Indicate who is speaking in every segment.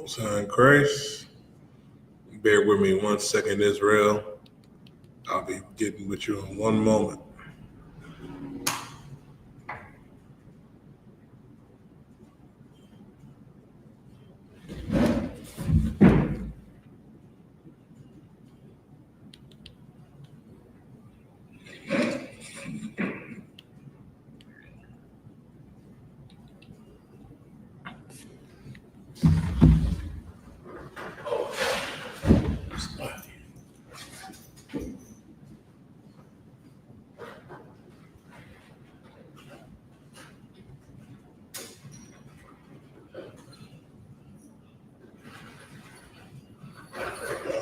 Speaker 1: Most High in Christ. Bear with me 1 second, Israel. I'll be getting with you in one moment.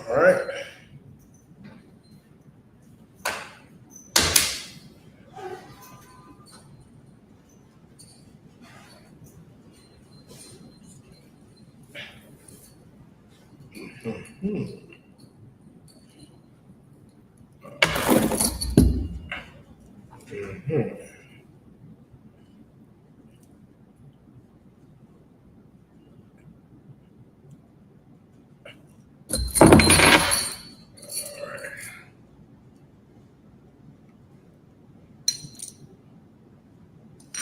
Speaker 1: All right.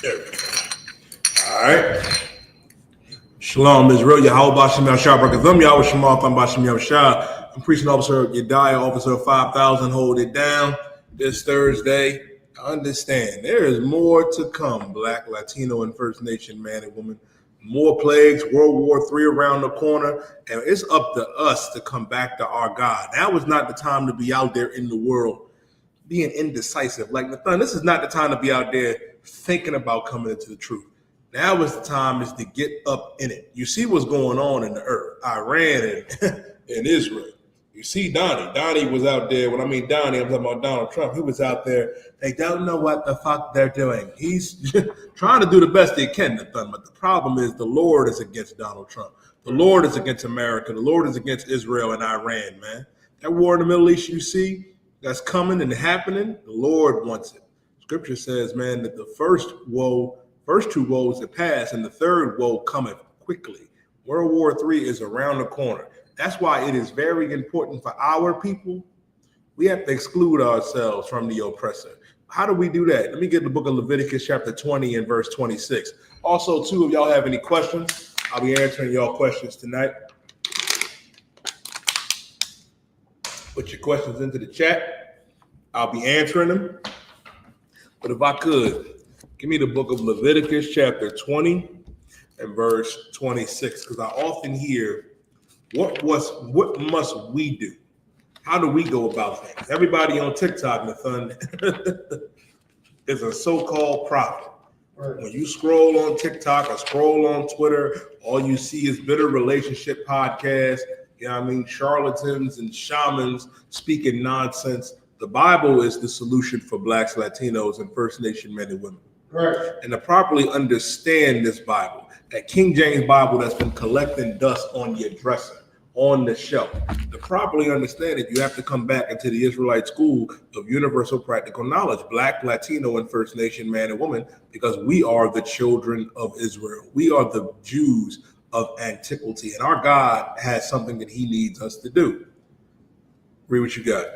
Speaker 1: There we go. All right. Shalom, Israel. YAHAWAH, YAHUSHUA. I'm preaching officer Yediah, officer 5000. Hold it down this Thursday. Understand, there is more to come, Black, Latino, and First Nation man and woman. More plagues, World War III around the corner, and it's up to us to come back to our God. Now is not the time to be out there in the world being indecisive. Like Nathan, this is not the time to be out there thinking about coming into the truth. Now is the time is to get up in it. You see what's going on in the earth, Iran and Israel. You see Donnie. Donnie was out there. When I mean Donnie, I'm talking about Donald Trump. He was out there. They don't know what the fuck they're doing. He's trying to do the best he can, Nathan. But the problem is the Lord is against Donald Trump. The Lord is against America. The Lord is against Israel and Iran, man. That war in the Middle East you see that's coming and happening, the Lord wants it. Scripture says, man, that the first two woes have passed, and the third woe cometh quickly. World War III is around the corner. That's why it is very important for our people. We have to exclude ourselves from the oppressor. How do we do that? Let me get the book of Leviticus chapter 20 and verse 26. Also, too, if y'all have any questions, I'll be answering y'all questions tonight. Put your questions into the chat. I'll be answering them. But if I could, give me the book of Leviticus chapter 20 and verse 26, because I often hear, what must we do? How do we go about things? Everybody on TikTok, Nathan, is a so-called prophet. Right. When you scroll on TikTok or scroll on Twitter, all you see is bitter relationship podcasts, you know what I mean, charlatans and shamans speaking nonsense. The Bible is the solution for Blacks, Latinos, and First Nation men and women. Right. And to properly understand this Bible, that King James Bible that's been collecting dust on your dresser, on the shelf, to properly understand it, you have to come back into the Israelite school of universal practical knowledge, Black, Latino, and First Nation man and woman, because we are the children of Israel. We are the Jews of antiquity, and our God has something that he needs us to do. Read what you got.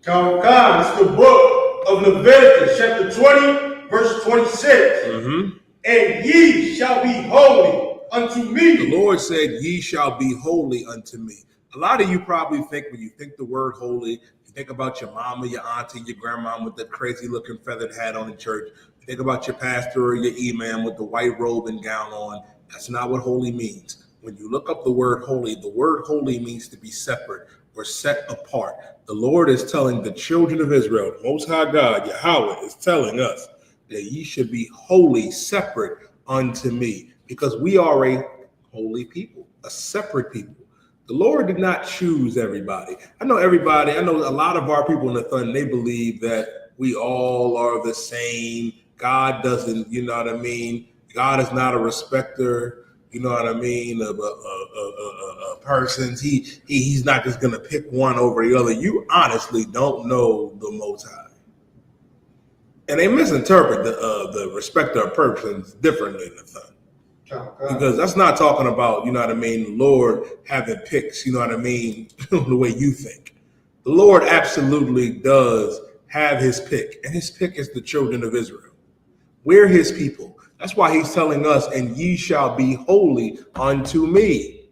Speaker 2: God, it's the book of Leviticus, chapter 20, verse 26. Mm-hmm. And ye shall be holy unto me.
Speaker 1: The Lord said, ye shall be holy unto me. A lot of you probably think, when you think the word holy, you think about your mama, your auntie, your grandma with that crazy looking feathered hat on in church. You think about your pastor or your imam with the white robe and gown on. That's not what holy means. When you look up the word holy means to be separate or set apart. The Lord is telling the children of Israel, the Most High God, Yahweh, is telling us that ye should be holy, separate unto me, because we are a holy people, a separate people. The Lord did not choose everybody. I know a lot of our people in the Thun, they believe that we all are the same. God doesn't, you know what I mean? God is not a respecter, you know what I mean, of persons. He's not just going to pick one over the other. You honestly don't know the Most High. And they misinterpret the respecter of persons differently in the Thun. Because that's not talking about, you know what I mean, the Lord having picks, you know what I mean, the way you think. The Lord absolutely does have his pick, and his pick is the children of Israel. We're his people. That's why he's telling us, and ye shall be holy unto me.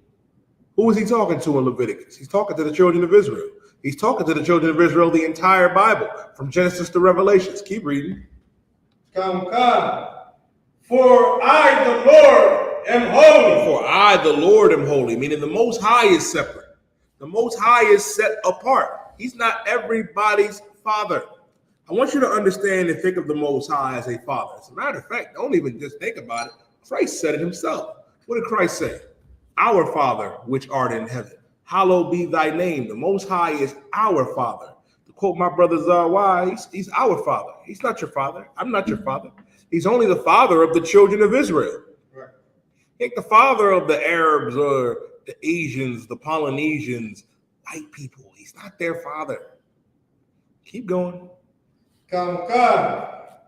Speaker 1: Who is he talking to in Leviticus? He's talking to the children of Israel. He's talking to the children of Israel the entire Bible, from Genesis to Revelations. Keep reading.
Speaker 2: Come. For I, the Lord, am holy.
Speaker 1: For I, the Lord, am holy, meaning the Most High is separate. The Most High is set apart. He's not everybody's father. I want you to understand and think of the Most High as a father. As a matter of fact, don't even just think about it. Christ said it himself. What did Christ say? Our Father, which art in heaven, hallowed be thy name. The Most High is our Father. To quote my brother Zawai, he's our Father. He's not your father. I'm not your father. He's only the father of the children of Israel.
Speaker 2: Right.
Speaker 1: He ain't the father of the Arabs or the Asians, the Polynesians, white people. He's not their father. Keep going.
Speaker 2: Come,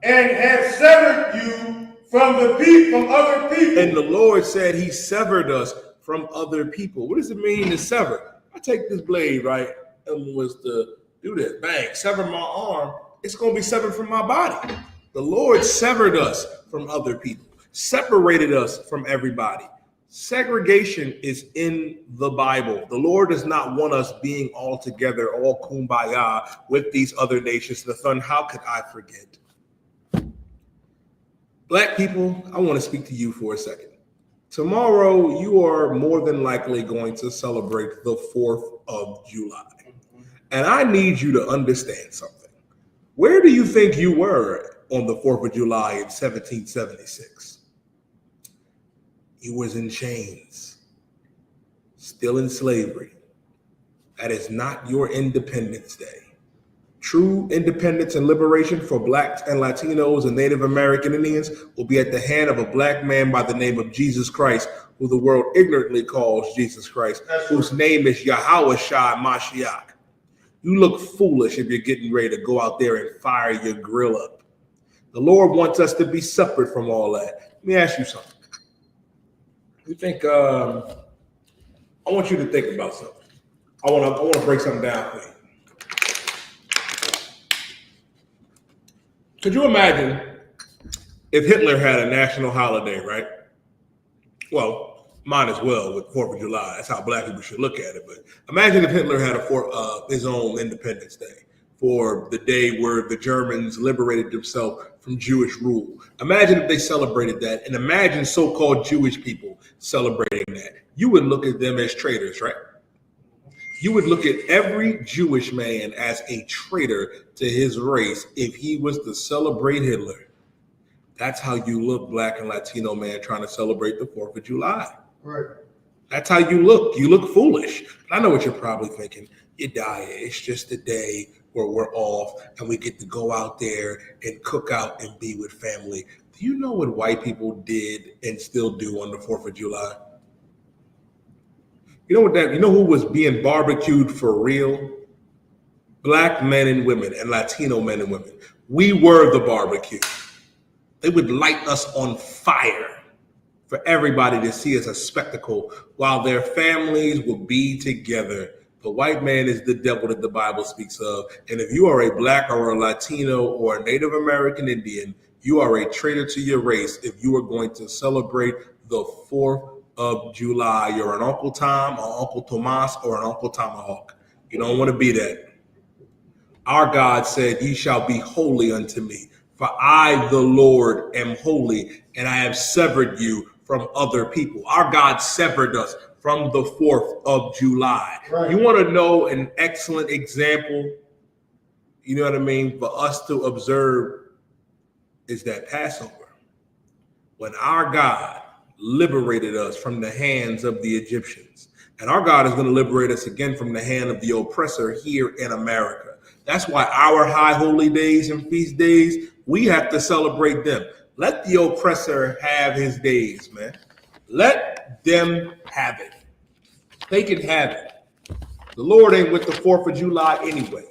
Speaker 2: and have severed you from other people.
Speaker 1: And the Lord said he severed us from other people. What does it mean to sever? I take this blade, right, and was to do this, bang, sever my arm, it's going to be severed from my body. The Lord severed us from other people, separated us from everybody. Segregation is in the Bible. The Lord does not want us being all together, all kumbaya with these other nations. The son, how could I forget? Black people, I want to speak to you for a second. Tomorrow, you are more than likely going to celebrate the 4th of July. And I need you to understand something. Where do you think you were on the 4th of July in 1776? You was in chains, still in slavery. That is not your Independence Day. True independence and liberation for blacks and Latinos and Native American Indians will be at the hand of a black man by the name of Jesus Christ, who the world ignorantly calls Jesus Christ, whose name is YAHUSHA mashiach. You look foolish if you're getting ready to go out there and fire your grill up. The Lord wants us to be separate from all that. Let me ask you something. You think, I want you to think about something. I want to break something down for you. Could you imagine if Hitler had a national holiday, right? Well, mine as well with 4th of July. That's how black people should look at it. But imagine if Hitler had his own Independence Day for the day where the Germans liberated themselves from Jewish rule. Imagine if they celebrated that, and imagine so-called Jewish people celebrating that. You would look at them as traitors, right? You would look at every Jewish man as a traitor to his race if he was to celebrate Hitler. That's how you look, black and Latino man, trying to celebrate the 4th of July.
Speaker 2: Right.
Speaker 1: That's how you look. You look foolish. I know what you're probably thinking. You die. It's just a day where we're off and we get to go out there and cook out and be with family. Do you know what white people did and still do on the 4th of July? You know who was being barbecued for real? Black men and women and Latino men and women. We were the barbecue. They would light us on fire for everybody to see as a spectacle while their families would be together. The white man is the devil that the Bible speaks of. And if you are a black or a Latino or a Native American Indian, you are a traitor to your race if you are going to celebrate the 4th of July. You're an Uncle Tom or Uncle Tomas or an Uncle Tomahawk. You don't want to be that. Our God said, ye shall be holy unto me, for I, the Lord, am holy, and I have severed you from other people. Our God severed us from the 4th of July. Right. You want to know an excellent example, you know what I mean, for us to observe is that Passover. When our God liberated us from the hands of the Egyptians. And our God is going to liberate us again from the hand of the oppressor here in America. That's why our high holy days and feast days, we have to celebrate them. Let the oppressor have his days, man. Let them have it. They can have it. The Lord ain't with the 4th of July anyway.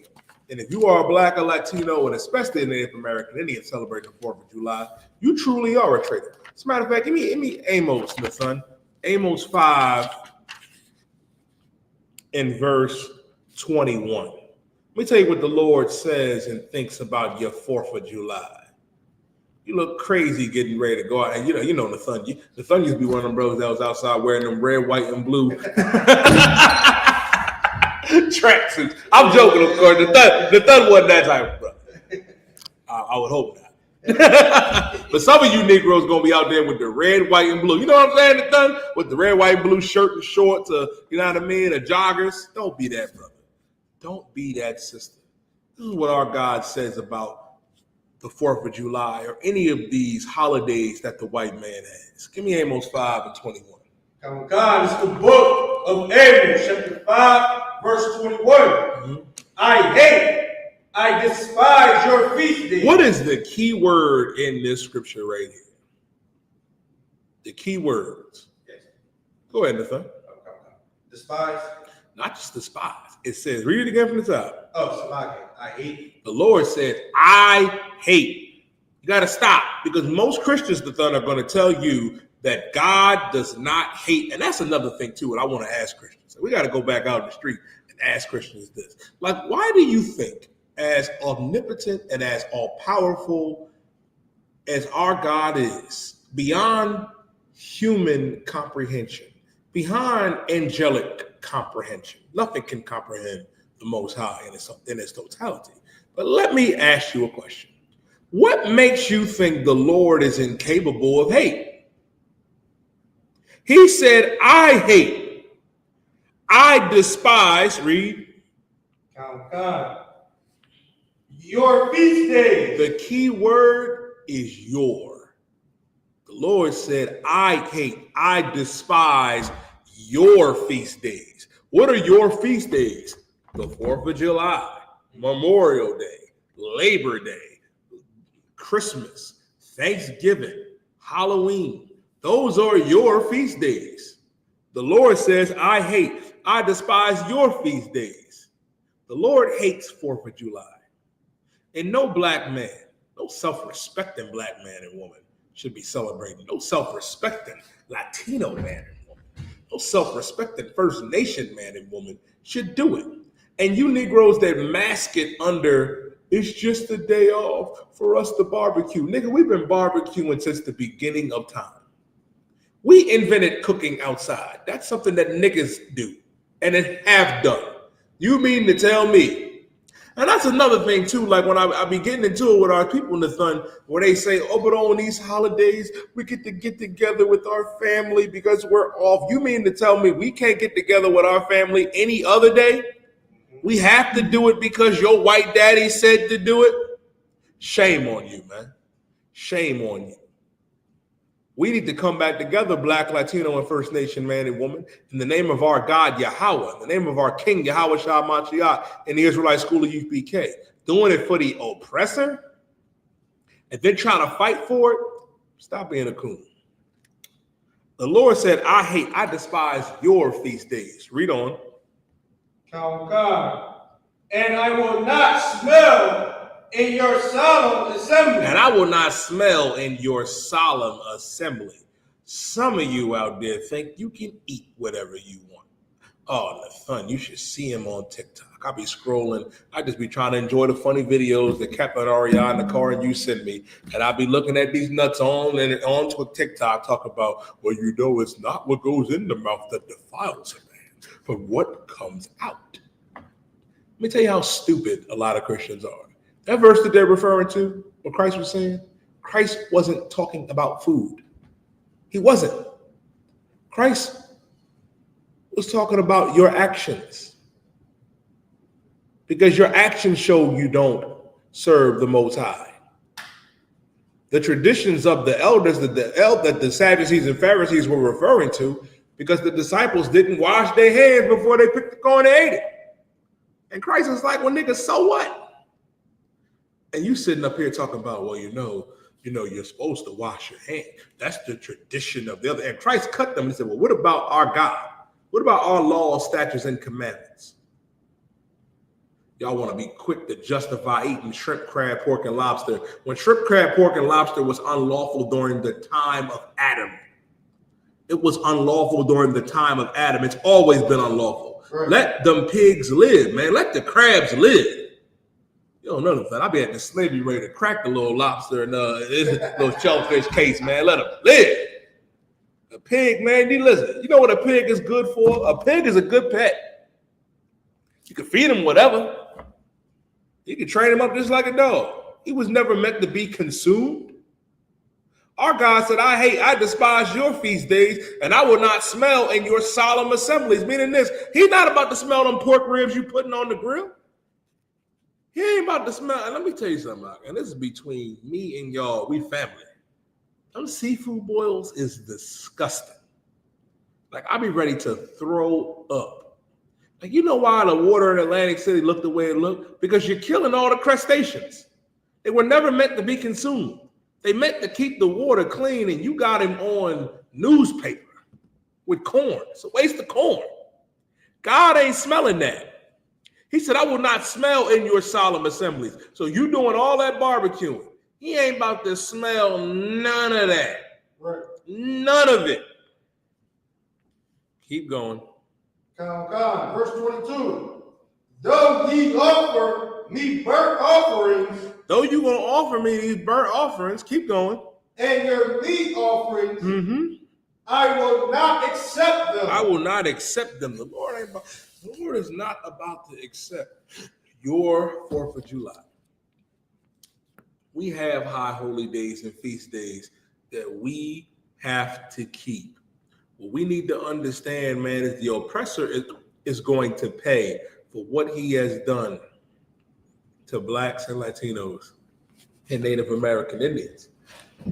Speaker 1: And if you are a black or Latino, and especially a Native American Indian celebrating the 4th of July, you truly are a traitor. As a matter of fact, give me Amos, my son. Amos 5 in verse 21. Let me tell you what the Lord says and thinks about your 4th of July. You look crazy getting ready to go out. And you know the Thun used to be one of them brothers that was outside wearing them red, white, and blue tracksuits. I'm joking, of course. The Thun wasn't that type of brother. I would hope not. But some of you Negroes gonna be out there with the red, white, and blue. You know what I'm saying? The Thun with the red, white, and blue shirt and shorts, you know what I mean? The joggers. Don't be that brother. Don't be that sister. This is what our God says about the 4th of July or any of these holidays that the white man has. Give me Amos 5 and 21.
Speaker 2: God, it's the book of Amos, chapter 5, verse 21. I despise your feast days.
Speaker 1: What is the key word in this scripture right here? The key words.
Speaker 2: Yes.
Speaker 1: Go ahead, Nathan.
Speaker 2: Despise.
Speaker 1: Not just despise. It says, read it again from the top.
Speaker 2: Oh, I hate.
Speaker 1: The Lord said, I hate. You got to stop, because most Christians, Nathan, are going to tell you that God does not hate. And that's another thing, too, what I want to ask Christians. We got to go back out in the street and ask Christians this. Like, why do you think, as omnipotent and as all-powerful as our God is, beyond human comprehension, behind angelic comprehension, nothing can comprehend the Most High in its totality. But let me ask you a question. What makes you think the Lord is incapable of hate? He said, I hate. I despise, read.
Speaker 2: God. Your feast days.
Speaker 1: The key word is your. The Lord said, I hate, I despise your feast days. What are your feast days? The 4th of July, Memorial Day, Labor Day, Christmas, Thanksgiving, Halloween. Those are your feast days. The Lord says, I hate, I despise your feast days. The Lord hates 4th of July. And no black man, no self-respecting black man and woman should be celebrating. No self-respecting Latino man and woman, no self-respecting First Nation man and woman should do it. And you Negroes that mask it under, it's just a day off for us to barbecue. Nigga, we've been barbecuing since the beginning of time. We invented cooking outside. That's something that niggas do and it have done. You mean to tell me? And that's another thing too, like when I be getting into it with our people in the Thun, where they say, oh, but on these holidays, we get together with our family because we're off. You mean to tell me we can't get together with our family any other day? We have to do it because your white daddy said to do it? Shame on you, man. Shame on you. We need to come back together, Black, Latino, and First Nation man and woman, in the name of our God, Yahawah, in the name of our King, YAHUSHA, in the Israelite school of I.U.P.K. Doing it for the oppressor and then trying to fight for it? Stop being a coon. The Lord said, I despise your feast days. Read on.
Speaker 2: God. And I will not smell in your solemn assembly.
Speaker 1: And I will not smell in your solemn assembly. Some of you out there think you can eat whatever you want. Oh, the fun. You should see him on TikTok. I be scrolling. I just be trying to enjoy the funny videos that Captain Aria in the car and you send me. And I be looking at these nuts on TikTok talk about, well, you know, it's not what goes in the mouth that defiles a man, but what comes out. Let me tell you how stupid a lot of Christians are. That verse that they're referring to, what Christ was saying, Christ wasn't talking about food. He wasn't. Christ was talking about your actions. Because your actions show you don't serve the Most High. The traditions of the elders that the Sadducees and Pharisees were referring to, because the disciples didn't wash their hands before they picked the corn and ate it. And Christ was like, well, nigga, so what? And you sitting up here talking about, well, you know, you're supposed to wash your hand. That's the tradition of the other. And Christ cut them and said, well, what about our God? What about our laws, statutes, and commandments? Y'all want to be quick to justify eating shrimp, crab, pork, and lobster. When shrimp, crab, pork, and lobster was unlawful during the time of Adam. It was unlawful during the time of Adam. It's always been unlawful. Right. Let them pigs live, man. Let the crabs live. You don't know that. I be at the slavery ready to crack the little lobster and little shellfish case, man. Let them live. A pig, man, listen. You know what a pig is good for? A pig is a good pet. You can feed him whatever. You can train him up just like a dog. He was never meant to be consumed. Our God said, I despise your feast days, and I will not smell in your solemn assemblies. Meaning this, he's not about to smell them pork ribs you putting on the grill. He ain't about to smell. And let me tell you something, and this is between me and y'all. We family. Them seafood boils is disgusting. Like, I be ready to throw up. Like, you know why the water in Atlantic City looked the way it looked? Because you're killing all the crustaceans. They were never meant to be consumed. They meant to keep the water clean, and you got him on newspaper with corn. It's a waste of corn. God ain't smelling that. He said, I will not smell in your solemn assemblies. So you doing all that barbecuing. He ain't about to smell none of that. Right. None of it. Keep going.
Speaker 2: Verse 22. Though ye offer me burnt offerings.
Speaker 1: Though you going to offer me these burnt offerings, keep going.
Speaker 2: And your meat offerings, I will not accept them.
Speaker 1: I will not accept them. The Lord is not about to accept your 4th of July. We have high holy days and feast days that we have to keep. What we need to understand, man, is the oppressor is going to pay for what he has done to blacks and Latinos and Native American Indians.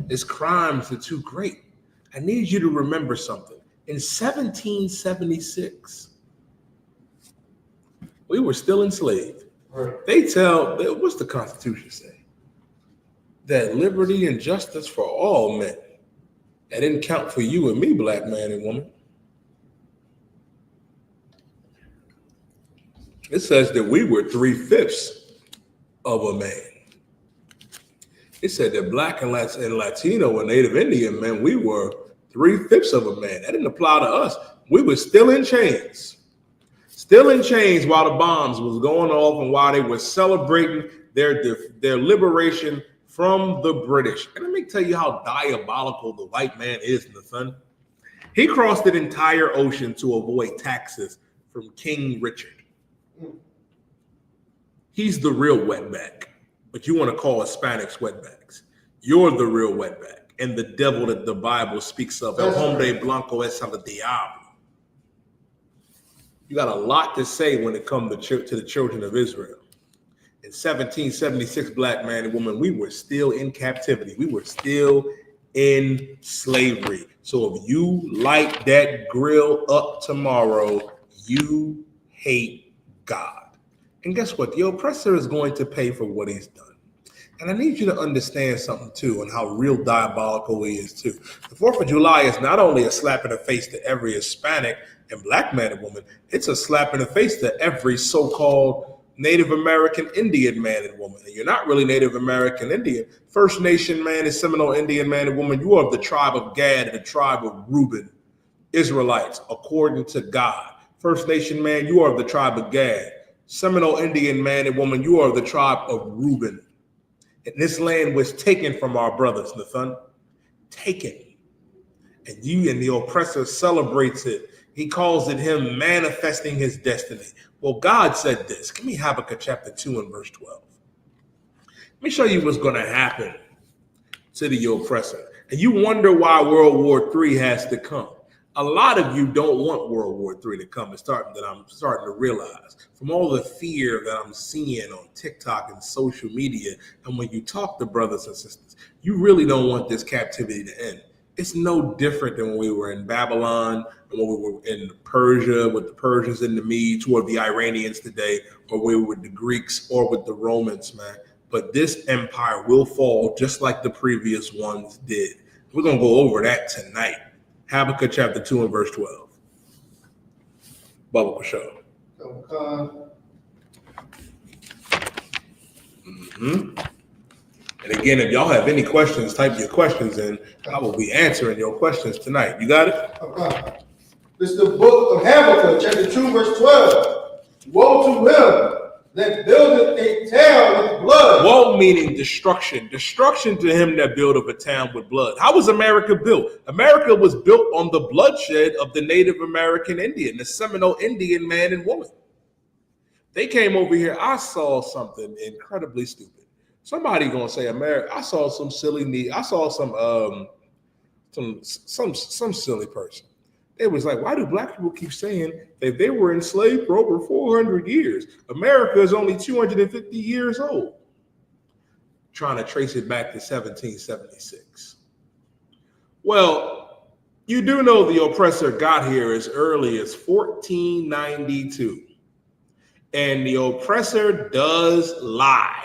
Speaker 1: His crimes are too great. I need you to remember something. In 1776, we were still enslaved. Right. What's the Constitution say? That liberty and justice for all men. That didn't count for you and me, black man and woman. It says that we were 3/5 of a man. It said that black and Latino and Native Indian men, we were 3/5 of a man. That didn't apply to us. We were still in chains. Still in chains while the bombs was going off and while they were celebrating their liberation from the British. And let me tell you how diabolical the white man is in the sun. He crossed an entire ocean to avoid taxes from King Richard. He's the real wetback, but you want to call Hispanics wetbacks. You're the real wetback and the devil that the Bible speaks of. El hombre blanco es el diablo. You got a lot to say when it comes to the children of Israel. In 1776, black man and woman, we were still in captivity. We were still in slavery. So if you light that grill up tomorrow, you hate God. And guess what? The oppressor is going to pay for what he's done. And I need you to understand something too, and how real diabolical he is too. The 4th of July is not only a slap in the face to every Hispanic and black man and woman, it's a slap in the face to every so-called Native American Indian man and woman. And you're not really Native American Indian. First Nation man and Seminole Indian man and woman, you are of the tribe of Gad and the tribe of Reuben, Israelites, according to God. First Nation man, you are of the tribe of Gad. Seminole Indian man and woman, you are of the tribe of Reuben. And this land was taken from our brothers, Nathan. Taken. And you and the oppressor celebrates it. He calls it him manifesting his destiny. Well, God said this. Give me Habakkuk chapter 2 and verse 12. Let me show you what's going to happen to the oppressor. And you wonder why World War III has to come. A lot of you don't want World War III to come. I'm starting to realize from all the fear that I'm seeing on TikTok and social media. And when you talk to brothers and sisters, you really don't want this captivity to end. It's no different than when we were in Babylon and when we were in Persia with the Persians and the Medes, or the Iranians today, or we were with the Greeks or with the Romans, man. But this empire will fall just like the previous ones did. We're going to go over that tonight. Habakkuk chapter 2 and verse 12. Bubba Show. And again, if y'all have any questions, type your questions in. I will be answering your questions tonight. You got it?
Speaker 2: Okay. This is the book of Habakkuk, chapter 2, verse 12. Woe to him that buildeth a town with blood.
Speaker 1: Woe meaning destruction. Destruction to him that buildeth a town with blood. How was America built? America was built on the bloodshed of the Native American Indian, the Seminole Indian man and woman. They came over here. I saw something incredibly stupid. Somebody gonna say America. I saw some silly. I saw some silly person. It was like, why do black people keep saying that they were enslaved for over 400 years? America is only 250 years old. Trying to trace it back to 1776. Well, you do know the oppressor got here as early as 1492. And the oppressor does lie.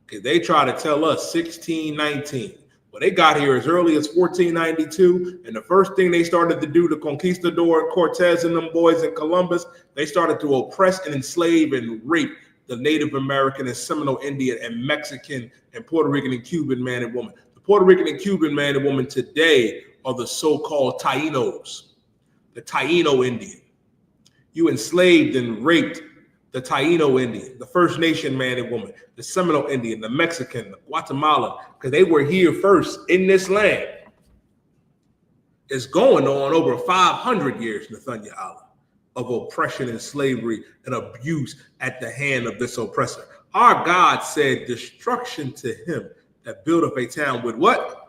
Speaker 1: Because they try to tell us 1619. Well, they got here as early as 1492, and the first thing they started to do, the conquistador and Cortez and them boys in Columbus, they started to oppress and enslave and rape the Native American and Seminole Indian and Mexican and Puerto Rican and Cuban man and woman. The Puerto Rican and Cuban man and woman today are the so-called Tainos, the Taino Indian. You enslaved and raped the Taino Indian, the First Nation man and woman, the Seminole Indian, the Mexican, the Guatemalan, because they were here first in this land. It's going on over 500 years, NOJUMPER, of oppression and slavery and abuse at the hand of this oppressor. Our God said destruction to him that buildeth a town with what?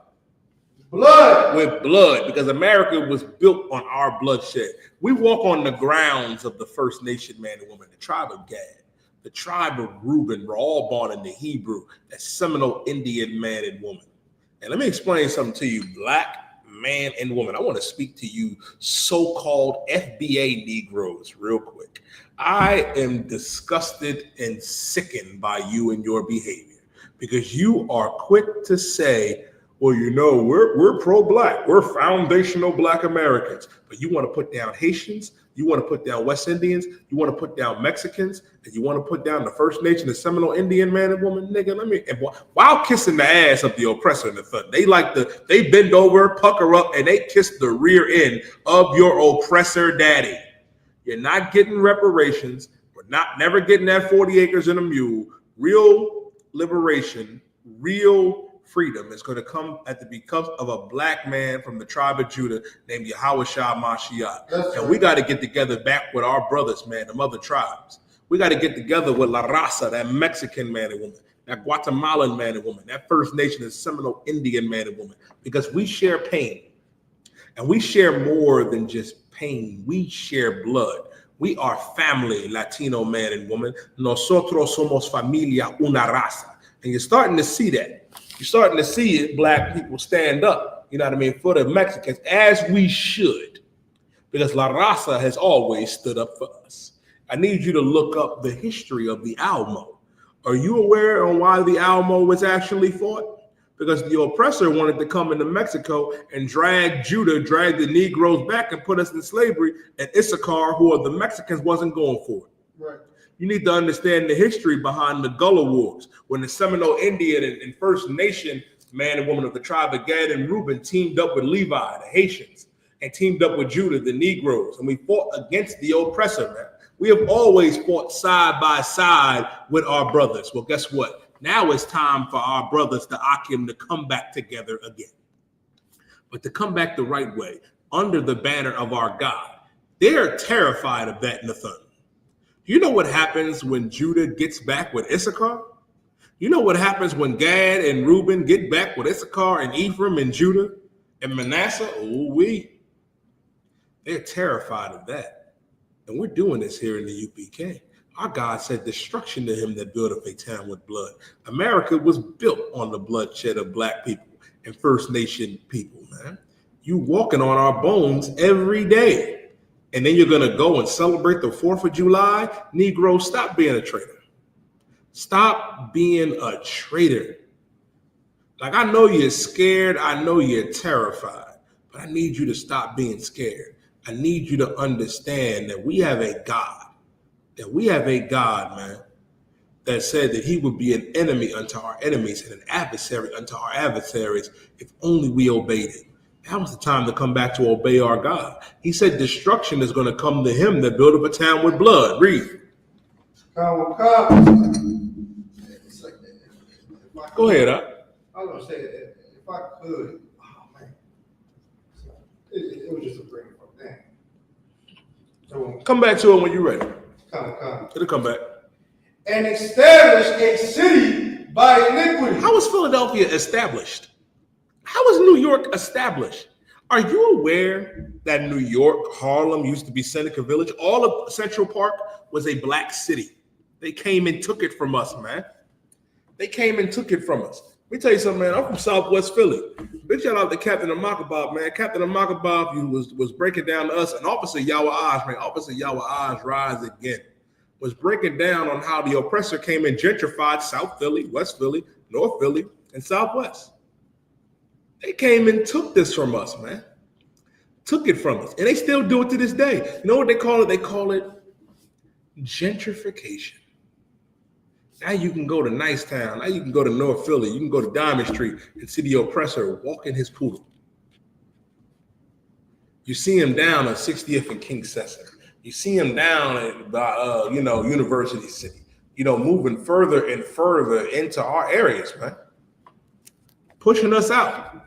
Speaker 2: Blood.
Speaker 1: With blood, because America was built on our bloodshed. We walk on the grounds of the First Nation man and woman, the tribe of Gad, the tribe of Reuben were all born in the Hebrew, that Seminole Indian man and woman. And let me explain something to you, black man and woman. I want to speak to you so-called FBA Negroes real quick. I am disgusted and sickened by you and your behavior, because you are quick to say, well, you know, we're pro-black. We're foundational black Americans. But you want to put down Haitians, you want to put down West Indians, you want to put down Mexicans, and you want to put down the First Nation, the Seminole Indian man and woman, nigga, while kissing the ass of the oppressor and the thug. They bend over, pucker up, and they kiss the rear end of your oppressor daddy. You're not getting reparations. We're never getting that 40 acres and a mule. Real liberation, real freedom is going to come at the because of a black man from the tribe of Judah named YAHUSHA mashiach. And we got to get together back with our brothers, man, the other tribes. We got to get together with La Raza, that Mexican man and woman, that Guatemalan man and woman, that First Nation and Seminole Indian man and woman, because we share pain. And we share more than just pain. We share blood. We are family, Latino man and woman. Nosotros somos familia, una raza. And you're starting to see that. You're starting to see it, black people stand up, you know what I mean, for the Mexicans, as we should, because La Raza has always stood up for us. I need you to look up the history of the Alamo. Are you aware on why the Alamo was actually fought? Because the oppressor wanted to come into Mexico and drag the Negroes back and put us in slavery, and Issachar, who are the Mexicans, wasn't going for it. Right. You need to understand the history behind the Gullah Wars, when the Seminole Indian and First Nation man and woman of the tribe of Gad and Reuben teamed up with Levi, the Haitians, and teamed up with Judah, the Negroes, and we fought against the oppressor, man. We have always fought side by side with our brothers. Well, guess what? Now it's time for our brothers, the Akim, to come back together again. But to come back the right way, under the banner of our God. They're terrified of that, Nathan. You know what happens when Judah gets back with Issachar? You know what happens when Gad and Reuben get back with Issachar and Ephraim and Judah and Manasseh? They're terrified of that. And we're doing this here in the U.P.K. Our God said destruction to him that buildeth a town with blood. America was built on the bloodshed of black people and First Nation people, man. You walking on our bones every day. And then you're going to go and celebrate the 4th of July? Negro, stop being a traitor. Stop being a traitor. Like, I know you're scared. I know you're terrified. But I need you to stop being scared. I need you to understand that we have a God. That we have a God, man, that said that he would be an enemy unto our enemies and an adversary unto our adversaries if only we obeyed him. That was the time to come back to obey our God. He said destruction is going to come to him that built up a town with blood. Read.
Speaker 2: Go
Speaker 1: ahead, huh?
Speaker 2: I was going to say, if I could, oh man, it was just a brain fuck thing. So,
Speaker 1: come back to it when you're ready. It'll come back.
Speaker 2: And establish a city by iniquity.
Speaker 1: How was Philadelphia established? How was New York established? Are you aware that New York, Harlem used to be Seneca Village? All of Central Park was a black city. They came and took it from us, man. They came and took it from us. Let me tell you something, man. I'm from Southwest Philly. Big shout out to Captain Amakabob, man. Captain Amakabob was breaking down to us, and Officer YAHUAH, man. Officer YAHUAH, rise again, was breaking down on how the oppressor came and gentrified South Philly, West Philly, North Philly, and Southwest. They came and took this from us, man. Took it from us. And they still do it to this day. You know what they call it? They call it gentrification. Now you can go to Nicetown. Now you can go to North Philly. You can go to Diamond Street and see the oppressor walking his poodle. You see him down at 60th and King Cesar. You see him down at University City. Moving further and further into our areas, man. Pushing us out.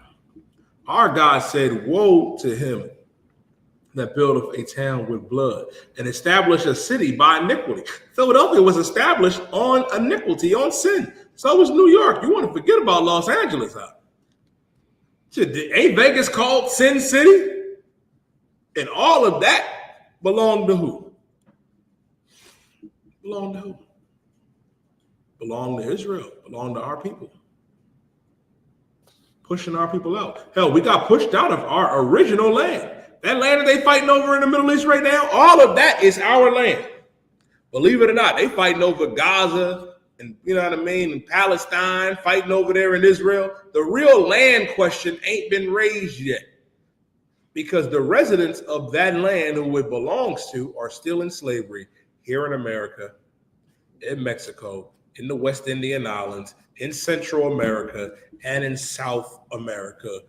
Speaker 1: Our God said, woe to him that buildeth a town with blood and establish a city by iniquity. Philadelphia was established on iniquity, on sin. So was New York. You want to forget about Los Angeles, huh? Ain't Vegas called Sin City? And all of that belonged to who? Belonged to who? Belonged to Israel. Belonged to our people. Pushing our people out. Hell, we got pushed out of our original land. That land that they fighting over in the Middle East right now, all of that is our land. Believe it or not, they fighting over Gaza and, and Palestine, fighting over there in Israel. The real land question ain't been raised yet because the residents of that land who it belongs to are still in slavery here in America, in Mexico, in the West Indian Islands, in Central America, and in South America.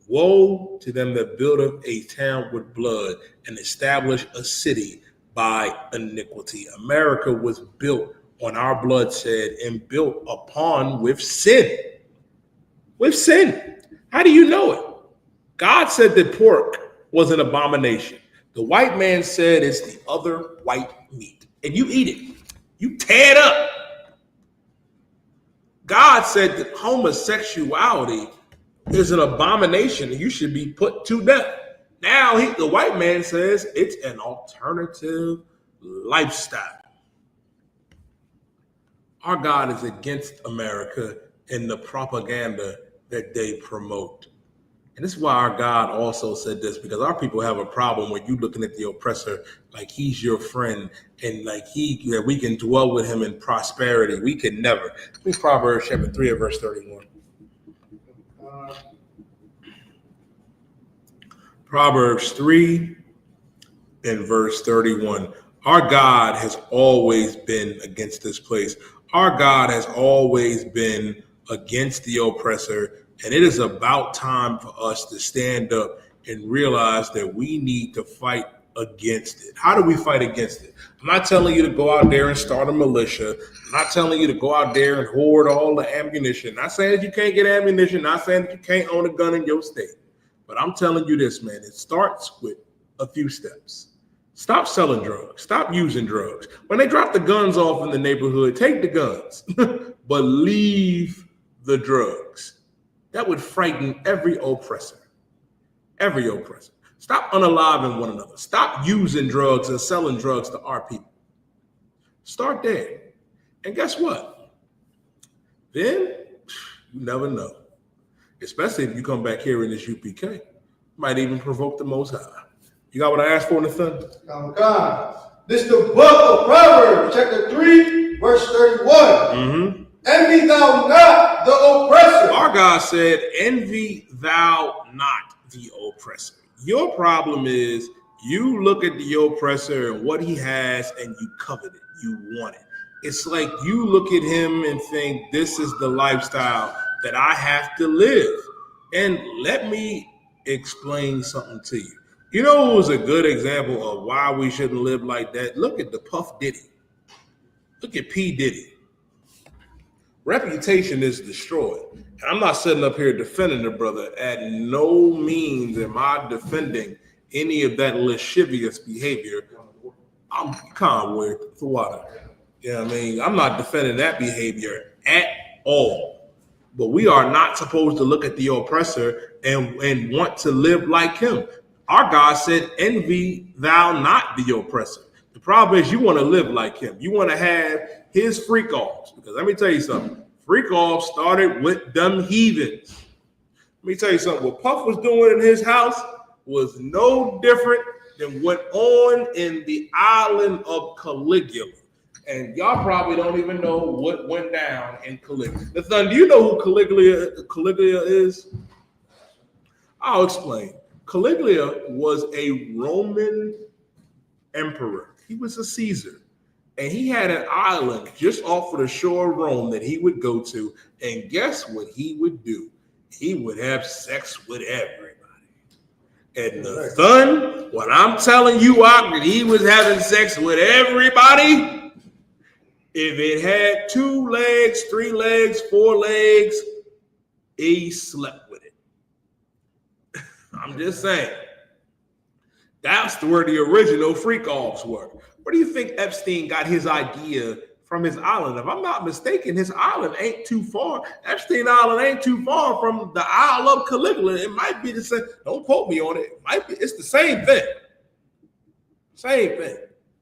Speaker 1: Woe to them that build up a town with blood and establish a city by iniquity. America was built on our bloodshed and built upon with sin. With sin. How do you know it? God said that pork was an abomination. The white man said it's the other white meat. And you eat it. You tear it up. God said that homosexuality is an abomination and you should be put to death. Now the white man says it's an alternative lifestyle. Our God is against America and the propaganda that they promote. And this is why our God also said this, because our people have a problem when you looking at the oppressor like he's your friend and like we can dwell with him in prosperity. We can never. Read Proverbs chapter 3 and verse 31. Proverbs 3 and verse 31. Our God has always been against this place. Our God has always been against the oppressor. And it is about time for us to stand up and realize that we need to fight against it. How do we fight against it? I'm not telling you to go out there and start a militia. I'm not telling you to go out there and hoard all the ammunition. Not saying that you can't get ammunition. Not saying that you can't own a gun in your state. But I'm telling you this, man. It starts with a few steps. Stop selling drugs. Stop using drugs. When they drop the guns off in the neighborhood, take the guns. But leave the drugs. That would frighten every oppressor. Every oppressor. Stop unaliving one another. Stop using drugs and selling drugs to our people. Start there. And guess what? Then you never know. Especially if you come back here in this UPK. Might even provoke the Most High. You got what I asked for, Nathan?
Speaker 2: This is the book of Proverbs, chapter 3, verse 31. Envy thou not the oppressor.
Speaker 1: Our God said, envy thou not the oppressor. Your problem is you look at the oppressor and what he has and you covet it. You want it. It's like you look at him and think this is the lifestyle that I have to live. And let me explain something to you. You know who was a good example of why we shouldn't live like that? Look at the Puff Diddy. Look at P. Diddy. Reputation is destroyed. And I'm not sitting up here defending the brother. At no means am I defending any of that lascivious behavior. I'm kind of weird. The water. You know what I mean? I'm not defending that behavior at all. But we are not supposed to look at the oppressor and want to live like him. Our God said, envy thou not the oppressor. The problem is you want to live like him. You want to have his freak offs. Because let me tell you something. Freak offs started with them heathens. Let me tell you something. What Puff was doing in his house was no different than what on in the island of Caligula. And y'all probably don't even know what went down in Caligula. Nathan, do you know who Caligula is? I'll explain. Caligula was a Roman emperor. He was a Caesar. And he had an island just off of the shore of Rome that he would go to. And guess what he would do? He would have sex with everybody. And the son, what I'm telling you, that he was having sex with everybody. If it had 2 legs, 3 legs, 4 legs, he slept with it. I'm just saying. That's where the original freak-offs were. Where do you think Epstein got his idea from his island? If I'm not mistaken, his island ain't too far. Epstein Island ain't too far from the Isle of Caligula. It might be the same. Don't quote me on it. It might be. It's the same thing. Same thing.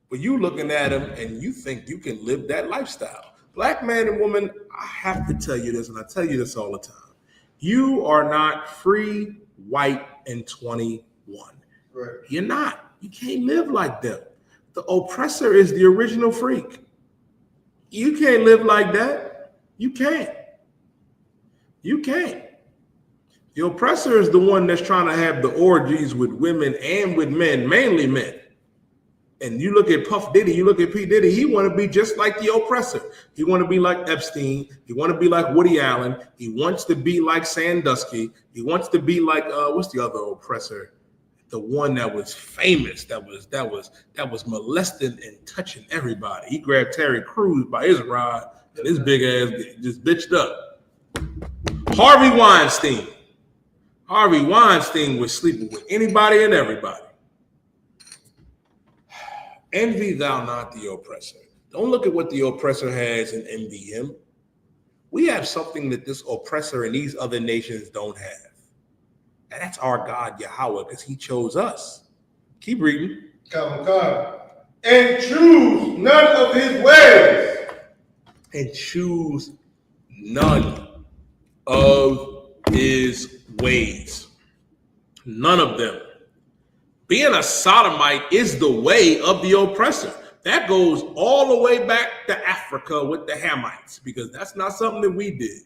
Speaker 1: But you looking at him and you think you can live that lifestyle. Black man and woman, I have to tell you this, and I tell you this all the time. You are not free, white, and 21. Right. You're not. You can't live like them. The oppressor is the original freak. You can't live like that. You can't. You can't. The oppressor is the one that's trying to have the orgies with women and with men, mainly men. And you look at Puff Diddy, you look at P. Diddy, he want to be just like the oppressor. He want to be like Epstein. He want to be like Woody Allen. He wants to be like Sandusky. He wants to be like, what's the other oppressor? The one that was famous, that was molesting and touching everybody. He grabbed Terry Crews by his rod and his big ass just bitched up. Harvey Weinstein. Harvey Weinstein was sleeping with anybody and everybody. Envy thou not the oppressor. Don't look at what the oppressor has and envy him. We have something that this oppressor and these other nations don't have. And that's our God, YAHUAH, because he chose us. Keep reading.
Speaker 2: And choose none of his ways.
Speaker 1: And choose none of his ways. None of them. Being a sodomite is the way of the oppressor. That goes all the way back to Africa with the Hamites, because that's not something that we did.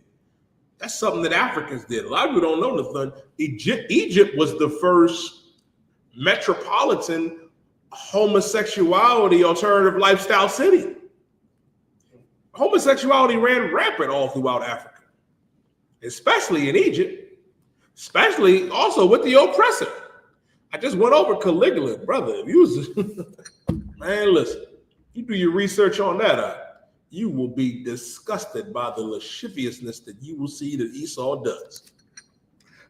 Speaker 1: That's something that Africans did. A lot of people don't know the thing. Egypt was the first metropolitan homosexuality alternative lifestyle city. Homosexuality ran rampant all throughout Africa, especially in Egypt, especially also with the oppressor. I just went over Caligula, brother. If you was, man, listen, you do your research on that, you will be disgusted by the lasciviousness that you will see that Esau does.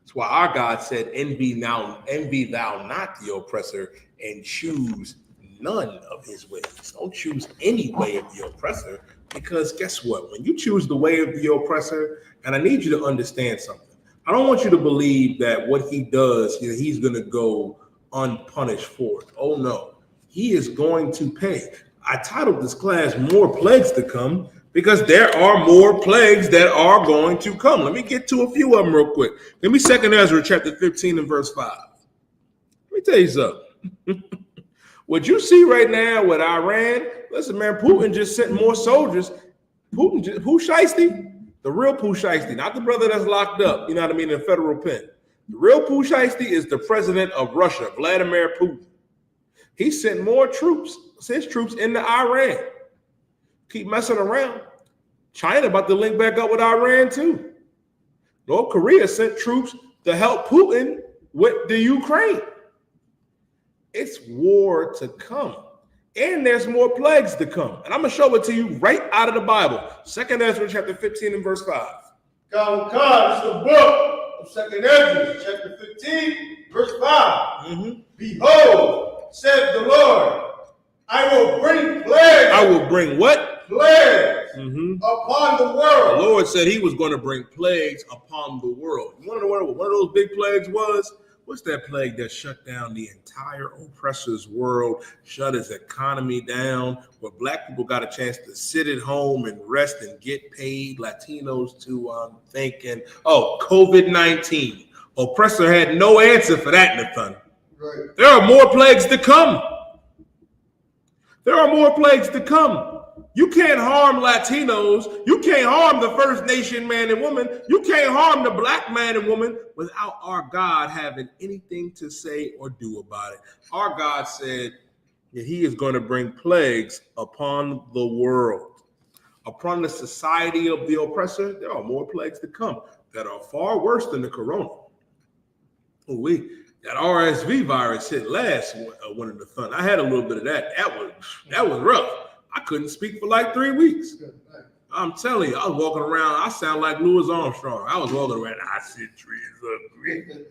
Speaker 1: That's why our God said, envy thou not the oppressor, and choose none of his ways. Don't choose any way of the oppressor, because guess what? When you choose the way of the oppressor, and I need you to understand something. I don't want you to believe that what he does, he's going to go unpunished for it. Oh, no. He is going to pay. I titled this class, More Plagues to Come, because there are more plagues that are going to come. Let me get to a few of them real quick. Let me 2 Ezra chapter 15 and verse 5. Let me tell you something. What you see right now with Iran, listen, man, Putin just sent more soldiers. Who shiesty? The real Pooh Shiesty, not the brother that's locked up, you know what I mean, in a federal pen. The real Pooh Shiesty is the president of Russia, Vladimir Putin. He sent more troops, his troops into Iran. Keep messing around. China about to link back up with Iran too. North Korea sent troops to help Putin with the Ukraine. It's war to come. And there's more plagues to come. And I'm going to show it to you right out of the Bible. 2nd Ezra chapter 15 and verse 5.
Speaker 2: God, it's the book of 2nd Ezra chapter 15, verse 5. Behold, said the Lord, I will bring plagues.
Speaker 1: I will bring what?
Speaker 2: Plagues upon the world.
Speaker 1: The Lord said he was going to bring plagues upon the world. You want to know what one of those big plagues was? What's that plague that shut down the entire oppressor's world, shut his economy down, where black people got a chance to sit at home and rest and get paid? Latinos to thinking, oh, COVID-19. Oppressor had no answer for that, Nathan.
Speaker 2: Right.
Speaker 1: There are more plagues to come. There are more plagues to come. You can't harm Latinos. You can't harm the First Nation man and woman. You can't harm the black man and woman without our God having anything to say or do about it. Our God said that he is going to bring plagues upon the world. Upon the society of the oppressor, there are more plagues to come that are far worse than the corona. That RSV virus hit last one of the fun. I had a little bit of that. That was rough. I couldn't speak for like 3 weeks. I'm telling you, I was walking around. I sound like Louis Armstrong. I was walking around. I see trees of green,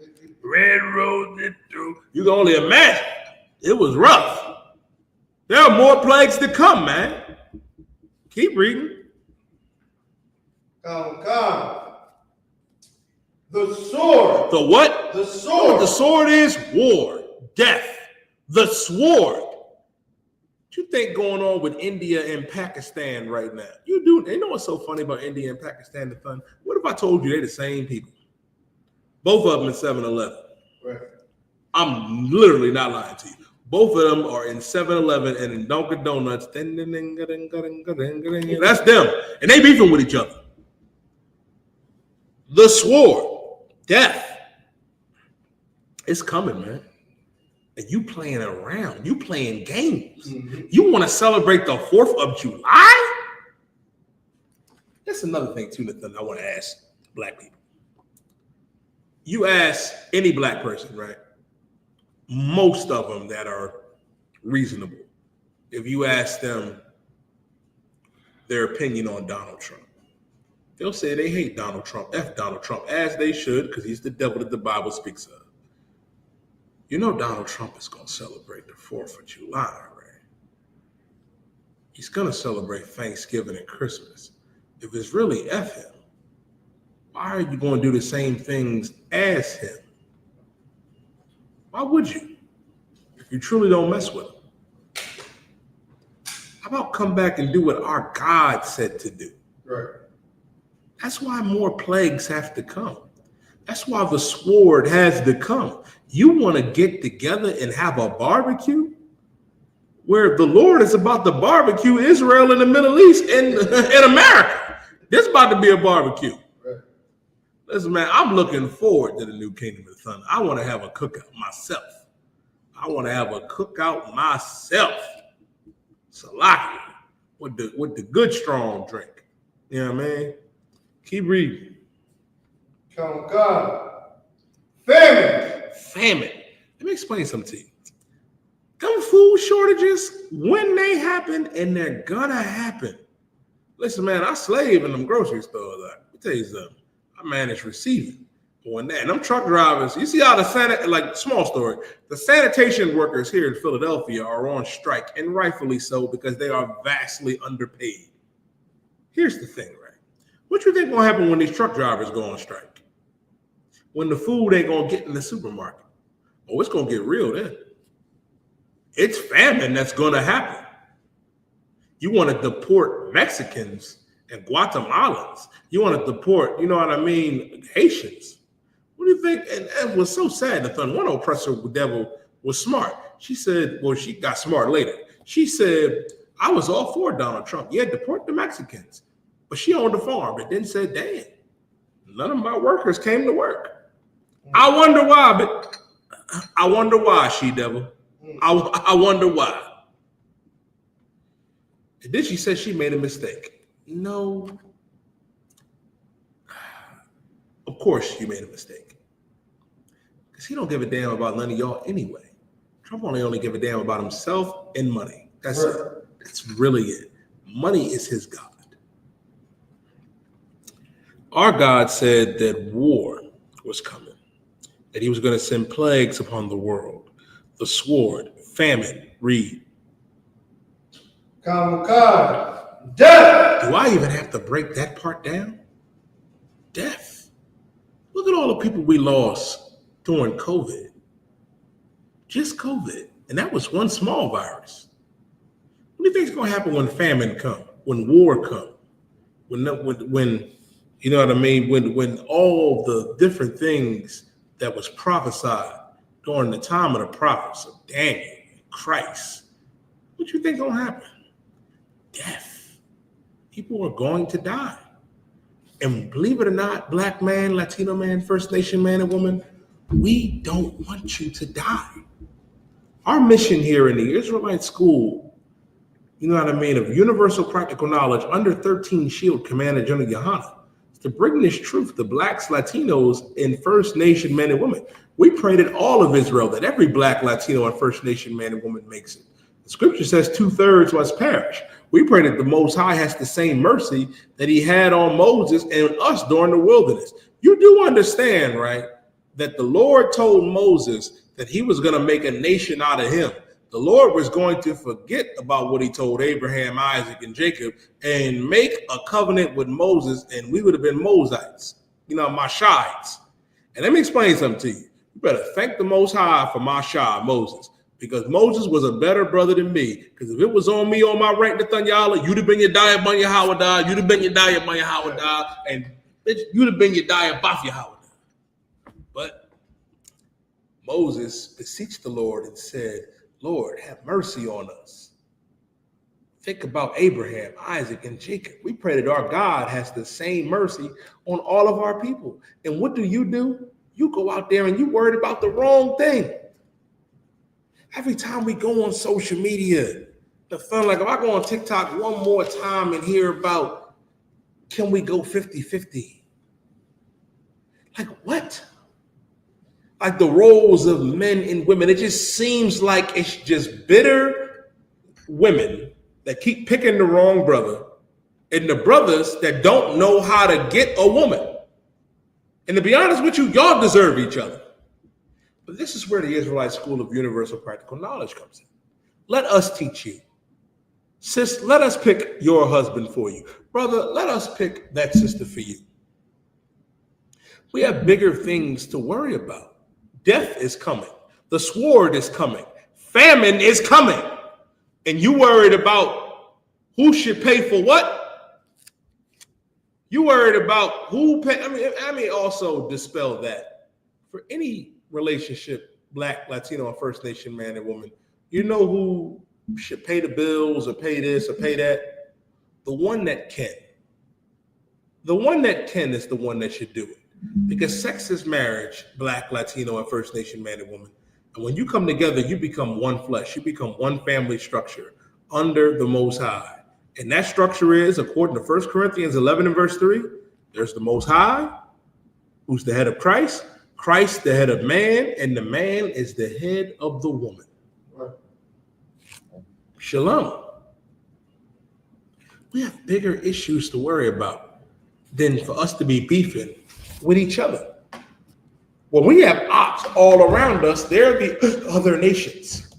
Speaker 1: red roses through. You can only imagine. It was rough. There are more plagues to come, man. Keep reading.
Speaker 2: God. The sword.
Speaker 1: The what?
Speaker 2: The sword.
Speaker 1: The sword is war, death. The sword. What you think going on with India and Pakistan right now? You know what's so funny about India and Pakistan? The fun. What if I told you they're the same people? Both of them in 7-Eleven.
Speaker 2: Right.
Speaker 1: I'm literally not lying to you. Both of them are in 7-Eleven and in Dunkin' Donuts. That's them. And they beefing with each other. The sword, death. It's coming, man. And you playing around. You playing games. You want to celebrate the 4th of July? That's another thing, too, Nathan, I want to ask black people. You ask any black person, right? Most of them that are reasonable. If you ask them their opinion on Donald Trump, they'll say they hate Donald Trump, F Donald Trump, as they should, because he's the devil that the Bible speaks of. You know Donald Trump is going to celebrate the 4th of July, right? He's going to celebrate Thanksgiving and Christmas. If it's really F him, why are you going to do the same things as him? Why would you? If you truly don't mess with him. How about come back and do what our God said to do?
Speaker 2: Right.
Speaker 1: That's why more plagues have to come. That's why the sword has to come. You want to get together and have a barbecue where the Lord is about to barbecue Israel in the Middle East and in America. There's about to be a barbecue.
Speaker 2: Right.
Speaker 1: Listen, man, I'm looking forward to the new Kingdom of Thunder. I want to have a cookout myself. Salaki with the good strong drink. You know what I mean? Keep reading.
Speaker 2: God.
Speaker 1: Famine. Let me explain something to you. Them food shortages, when they happen, and they're gonna happen. Listen, man, I slave in them grocery stores. Let me tell you something. I manage receiving. When that, and them truck drivers, you see how small story, the sanitation workers here in Philadelphia are on strike, and rightfully so, because they are vastly underpaid. Here's the thing, right? What you think gonna happen when these truck drivers go on strike? When the food ain't gonna get in the supermarket? Oh, it's gonna get real then. It's famine that's gonna happen. You want to deport Mexicans and Guatemalans. You want to deport, you know what I mean, Haitians. What do you think? And it was so sad. One oppressor devil was smart. She said, well, she got smart later. She said, I was all for Donald Trump. Yeah, deport the Mexicans. But she owned a farm and then said, damn, none of my workers came to work. I wonder why, but I wonder why, she devil. I wonder why. And then she said she made a mistake. No. Of course you made a mistake. Because he don't give a damn about none of y'all anyway. Trump only give a damn about himself and money. That's it. That's really it. Money is his God. Our God said that war was coming, that he was going to send plagues upon the world, the sword, famine, read.
Speaker 2: Death.
Speaker 1: Do I even have to break that part down? Death. Look at all the people we lost during COVID. Just COVID. And that was one small virus. What do you think is going to happen when famine comes, when war comes, when you know what I mean? When all the different things that was prophesied during the time of the prophets of Daniel and Christ, what you think gonna happen? Death. People are going to die. And believe it or not, Black man, Latino man, First Nation man and woman, we don't want you to die. Our mission here in the Israelite school, you know what I mean, of universal practical knowledge under 13 Shield Commander General YAHANNA, to bring this truth to Blacks, Latinos, and First Nation men and women. We pray that all of Israel, that every Black, Latino, and First Nation man and woman makes it. The scripture says 2/3 must perish. We pray that the Most High has the same mercy that he had on Moses and us during the wilderness. You do understand, right, that the Lord told Moses that he was going to make a nation out of him. The Lord was going to forget about what he told Abraham, Isaac, and Jacob and make a covenant with Moses, and we would have been Mosites, you know, Mashiachites. And let me explain something to you. You better thank the Most High for Mashiach, Moses, because Moses was a better brother than me. Because if it was on me, on my rank to THEVIEW, you'd have been Yediah Ban YAHAWAH, you'd have been Yediah Ban YAHAWAH, and you'd have been Yediah Baf YAHAWAH. But Moses beseeched the Lord and said, Lord, have mercy on us. Think about Abraham, Isaac, and Jacob. We pray that our God has the same mercy on all of our people. And what do? You go out there and you worried about the wrong thing. Every time we go on social media, the fun, like if I go on TikTok one more time and hear about, can we go 50-50? Like what? Like the roles of men and women. It just seems like it's just bitter women that keep picking the wrong brother and the brothers that don't know how to get a woman. And to be honest with you, y'all deserve each other. But this is where the Israelite School of Universal Practical Knowledge comes in. Let us teach you. Sis, let us pick your husband for you. Brother, let us pick that sister for you. We have bigger things to worry about. Death is coming. The sword is coming. Famine is coming. And you worried about who should pay for what? You worried about who pay. I mean, also dispel that. For any relationship, Black, Latino, and First Nation man and woman, you know who should pay the bills or pay this or pay that? The one that can. The one that can is the one that should do it. Because sex is marriage, Black, Latino, and First Nation man and woman. And when you come together, you become one flesh. You become one family structure under the Most High. And that structure is, according to 1 Corinthians 11 and verse 3, there's the Most High, who's the head of Christ, Christ the head of man, and the man is the head of the woman. Shalom. We have bigger issues to worry about than for us to be beefing with each other. When we have ops all around us, they're the other nations.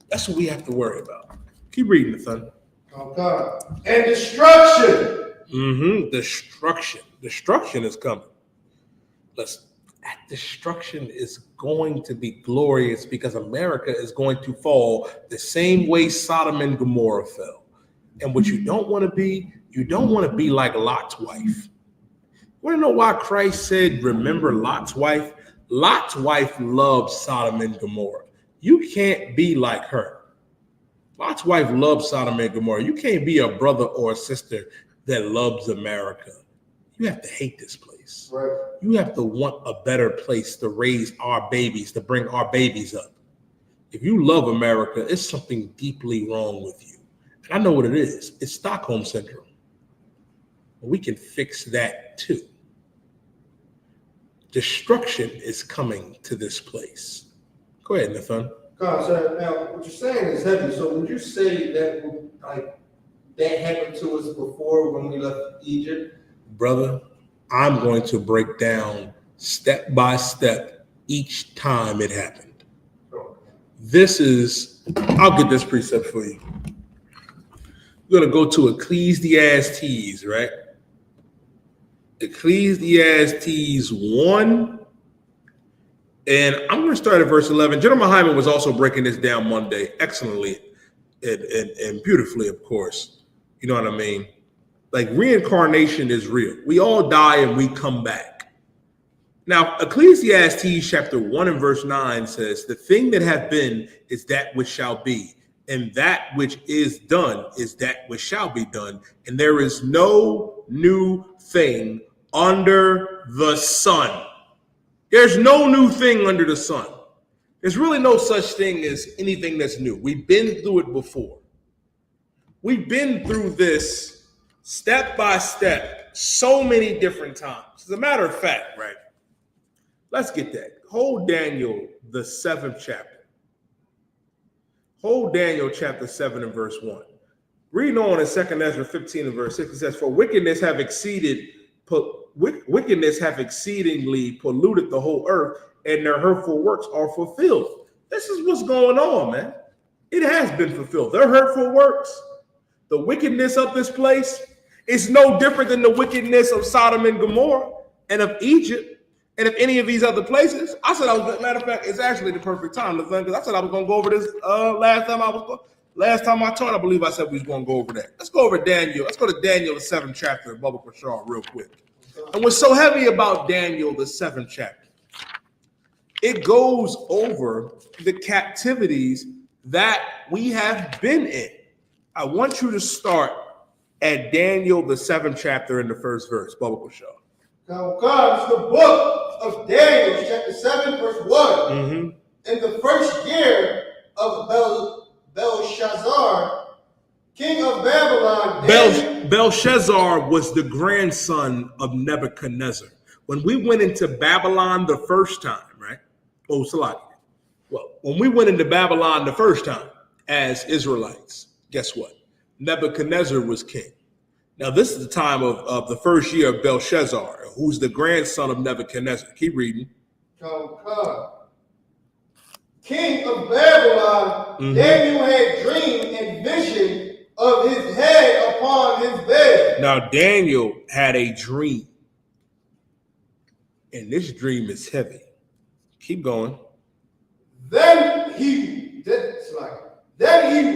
Speaker 1: That's what we have to worry about. Keep reading, Nathan.
Speaker 2: Okay. And destruction.
Speaker 1: Destruction. Destruction is coming. That destruction is going to be glorious because America is going to fall the same way Sodom and Gomorrah fell. And what you don't want to be, you don't want to be like Lot's wife. You want to know why Christ said, remember Lot's wife? Lot's wife loved Sodom and Gomorrah. You can't be like her. Lot's wife loved Sodom and Gomorrah. You can't be a brother or a sister that loves America. You have to hate this place.
Speaker 2: Right.
Speaker 1: You have to want a better place to raise our babies, to bring our babies up. If you love America, it's something deeply wrong with you. I know what it is. It's Stockholm Syndrome. We can fix that too. Destruction is coming to this place. Go ahead, Nathan.
Speaker 2: God, sir, now what you're saying is heavy. So would you say that that happened to us before when we left Egypt?
Speaker 1: Brother, I'm going to break down step by step each time it happened. This is, I'll get this precept for you. We're going to go to Ecclesiastes, right? Ecclesiastes 1. And I'm going to start at verse 11. General Hyman was also breaking this down Monday excellently and beautifully, of course. You know what I mean? Like, reincarnation is real. We all die and we come back. Now, Ecclesiastes chapter 1 and verse 9 says, the thing that hath been is that which shall be, and that which is done is that which shall be done. And there is no new thing under the sun. There's no new thing under the sun. There's really no such thing as anything that's new. We've been through it before. We've been through this step by step so many different times. As a matter of fact, right? Let's get that. Hold Daniel, the 7th chapter. Hold Daniel chapter 7 and verse 1. Reading on in 2 Ezra 15 and verse 6, it says, for wickedness have exceedingly polluted the whole earth, and their hurtful works are fulfilled. This is what's going on, man. It has been fulfilled. Their hurtful works, the wickedness of this place, is no different than the wickedness of Sodom and Gomorrah and of Egypt and of any of these other places. I said matter of fact, it's actually the perfect time, because I said I was going to go over this last time I taught. I believe I said we was going to go over that. Let's go over Daniel. Let's go to Daniel, the 7th chapter of Baba Prashar real quick. And what's so heavy about Daniel, the 7th chapter, it goes over the captivities that we have been in. I want you to start at Daniel, the 7th chapter in the 1st verse. Baba Prashar.
Speaker 2: Now, God, it's the book of Daniel, chapter 7, verse 1.
Speaker 1: Mm-hmm.
Speaker 2: In the first year of Belshazzar, king of Babylon.
Speaker 1: Belshazzar was the grandson of Nebuchadnezzar. When we went into Babylon the first time, right? Oh, Salaki. Well, when we went into Babylon the first time as Israelites, guess what? Nebuchadnezzar was king. Now, this is the time of the first year of Belshazzar, who's the grandson of Nebuchadnezzar. Keep reading.
Speaker 2: King of Babylon, Daniel had dreamed and vision of his head upon his bed.
Speaker 1: Now, Daniel had a dream, and this dream is heavy. Keep going.
Speaker 2: Then he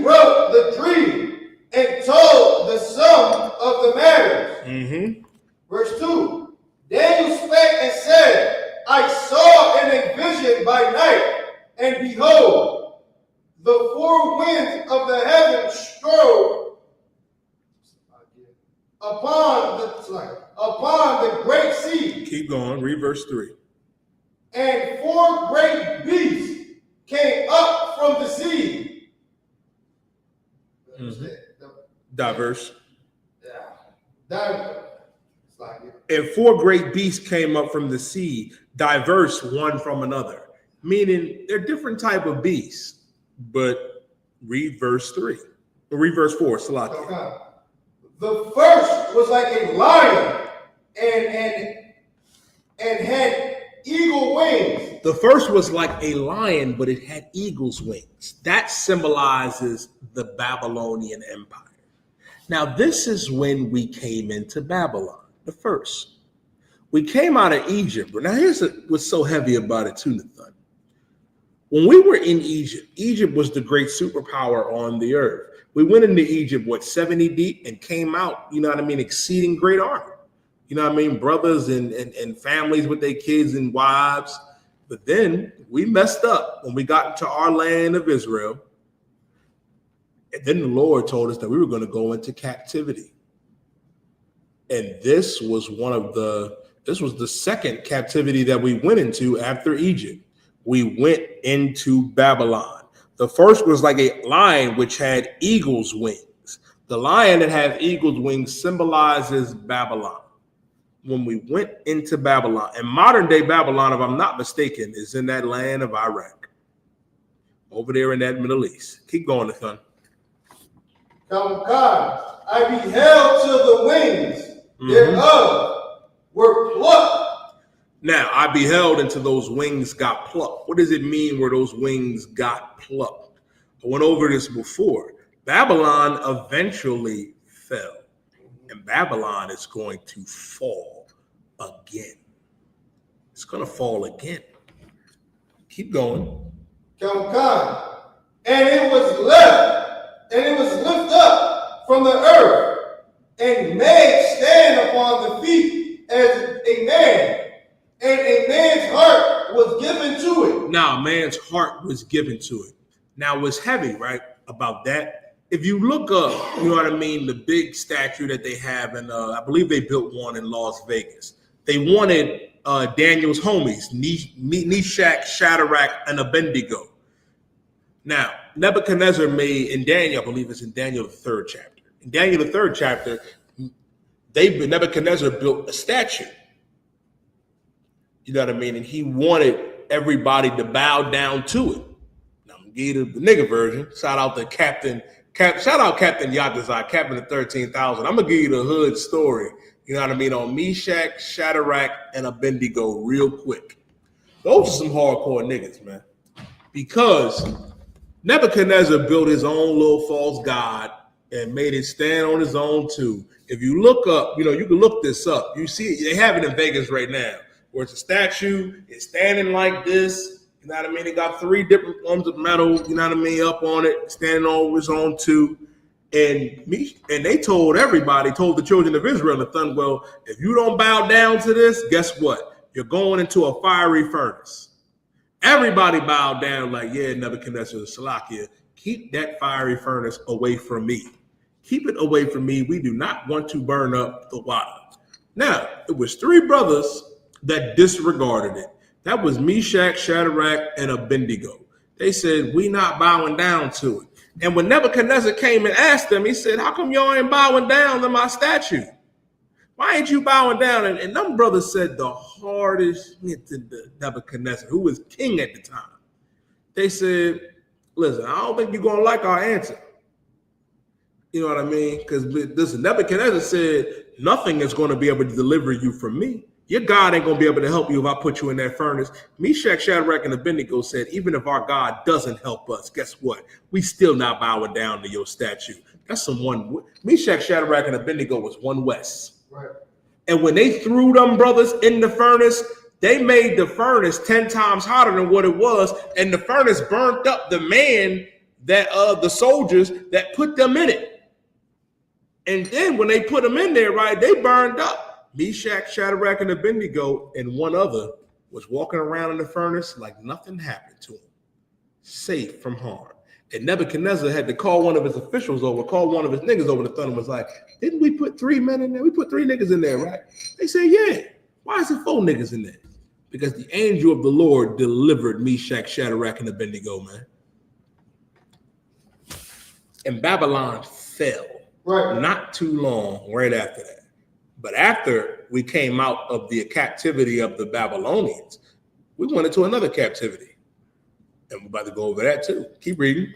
Speaker 2: wrote the dream and told the sum of the matters. Verse 2. Daniel spake and said, I saw in a vision by night, and behold, the four winds of the heaven strode upon the great sea.
Speaker 1: Keep going. Read verse 3.
Speaker 2: And four great beasts came up from the sea.
Speaker 1: Diverse.
Speaker 2: Diverse.
Speaker 1: And four great beasts came up from the sea, diverse one from another. Meaning they're different type of beasts. But read verse 3. Or read verse 4. Salaki.
Speaker 2: Okay. The first was like a lion and had eagle wings.
Speaker 1: The first was like a lion, but it had eagle's wings. That symbolizes the Babylonian Empire. Now, this is when we came into Babylon, the first. We came out of Egypt. But now here's what's so heavy about it too, Nathan. When we were in Egypt, Egypt was the great superpower on the earth. We went into Egypt, 70 deep, and came out, exceeding great army. Brothers and families with their kids and wives. But then we messed up when we got into our land of Israel. And then the Lord told us that we were going to go into captivity. And this was the second captivity that we went into after Egypt. We went into Babylon. The first was like a lion which had eagle's wings. The lion that has eagle's wings symbolizes Babylon. When we went into Babylon, and modern day Babylon, if I'm not mistaken, is in that land of Iraq, over there in that Middle East. Keep going, son.
Speaker 2: I beheld till the wings thereof were plucked.
Speaker 1: Now, I beheld until those wings got plucked. What does it mean where those wings got plucked? I went over this before. Babylon eventually fell, and Babylon is going to fall again. It's going to fall again. Keep going.
Speaker 2: And it was lifted up from the earth, and made stand upon the feet as a man, and a man's heart was given to it.
Speaker 1: Now, man's heart was given to it. Now, what's heavy, right, about that? If you look up, you know what I mean, the big statue that they have, and I believe they built one in Las Vegas. They wanted Daniel's homies, Meshach, Shadrach, and Abednego. Now, Nebuchadnezzar made, in Daniel, I believe it's in Daniel the 3rd chapter. In Daniel the 3rd chapter, Nebuchadnezzar built a statue. You know what I mean? And he wanted everybody to bow down to it. Now, I'm going to give you the nigga version. Shout out to Captain Yadazai, Captain of 13,000. I'm going to give you the hood story, you know what I mean, on Meshach, Shadrach, and Abednego real quick. Those are some hardcore niggas, man. Because Nebuchadnezzar built his own little false god and made it stand on his own too. If you look up, you know, you can look this up. You see, they have it in Vegas right now, where it's a statue, it's standing like this. You know what I mean? It got 3 different forms of metal, you know what I mean, up on it, standing on his own too. And they told everybody, told the children of Israel, the thunder, well, if you don't bow down to this, guess what? You're going into a fiery furnace. Everybody bowed down like, yeah, Nebuchadnezzar, Salakia, keep that fiery furnace away from me. Keep it away from me. We do not want to burn up the water. Now, it was 3 brothers that disregarded it. That was Meshach, Shadrach, and Abednego. They said, we not bowing down to it. And when Nebuchadnezzar came and asked them, he said, how come y'all ain't bowing down to my statue? Why ain't you bowing down? And them brothers said the hardest hit to Nebuchadnezzar, who was king at the time. They said, listen, I don't think you're going to like our answer. You know what I mean? Because listen, Nebuchadnezzar said, nothing is going to be able to deliver you from me. Your God ain't going to be able to help you if I put you in that furnace. Meshach, Shadrach, and Abednego said, even if our God doesn't help us, guess what? We still not bowing down to your statue. That's Meshach, Shadrach, and Abednego was one West.
Speaker 2: Right. And
Speaker 1: when they threw them brothers in the furnace, they made the furnace 10 times hotter than what it was. And the furnace burnt up the man that the soldiers that put them in it. And then when they put them in there, right, they burned up. Meshach, Shadrach, and Abednego, and one other was walking around in the furnace like nothing happened to him, safe from harm. And Nebuchadnezzar had to call one of his officials over, call one of his niggas over. The thunder was like, didn't we put 3 men in there? We put 3 niggas in there, right? They said, yeah. Why is it 4 niggas in there? Because the angel of the Lord delivered Meshach, Shadrach, and Abednego, man. And Babylon fell. Right. Not too long right after that. But after we came out of the captivity of the Babylonians, we went into another captivity. And we're about to go over that too. Keep reading.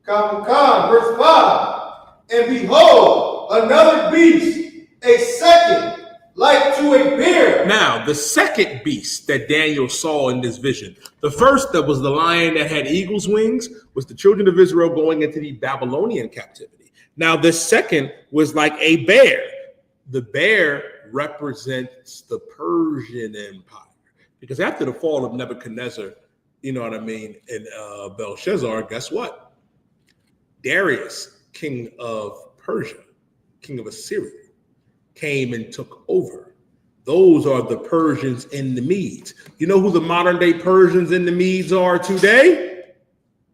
Speaker 2: Verse 5. And behold, another beast, a second, like to a bear.
Speaker 1: Now, the second beast that Daniel saw in this vision, the first that was the lion that had eagle's wings, was the children of Israel going into the Babylonian captivity. Now, the second was like a bear. The bear represents the Persian Empire. Because after the fall of Nebuchadnezzar, you know what I mean, and Belshazzar, guess what? Darius, king of Persia, king of Assyria, came and took over. Those are the Persians and the Medes. You know who the modern day Persians and the Medes are today?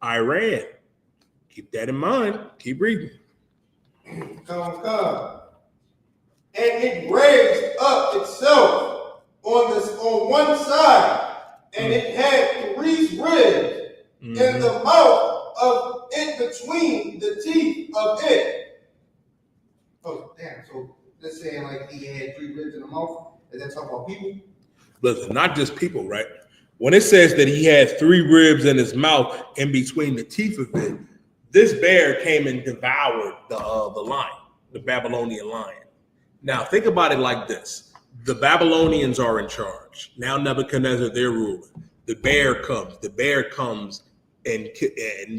Speaker 1: Iran. Keep that in mind. Keep reading.
Speaker 2: And it raised up itself on one side, and it had 3 ribs in the mouth of it between the teeth of it, Oh, damn. So they're saying like he had 3 ribs in the mouth. Is that talking about people?
Speaker 1: Listen, not just people, right? When it says that he had 3 ribs in his mouth in between the teeth of it, this bear came and devoured the lion, the Babylonian lion. Now, think about it like this. The Babylonians are in charge. Now Nebuchadnezzar, they're ruling. The bear comes. The bear comes and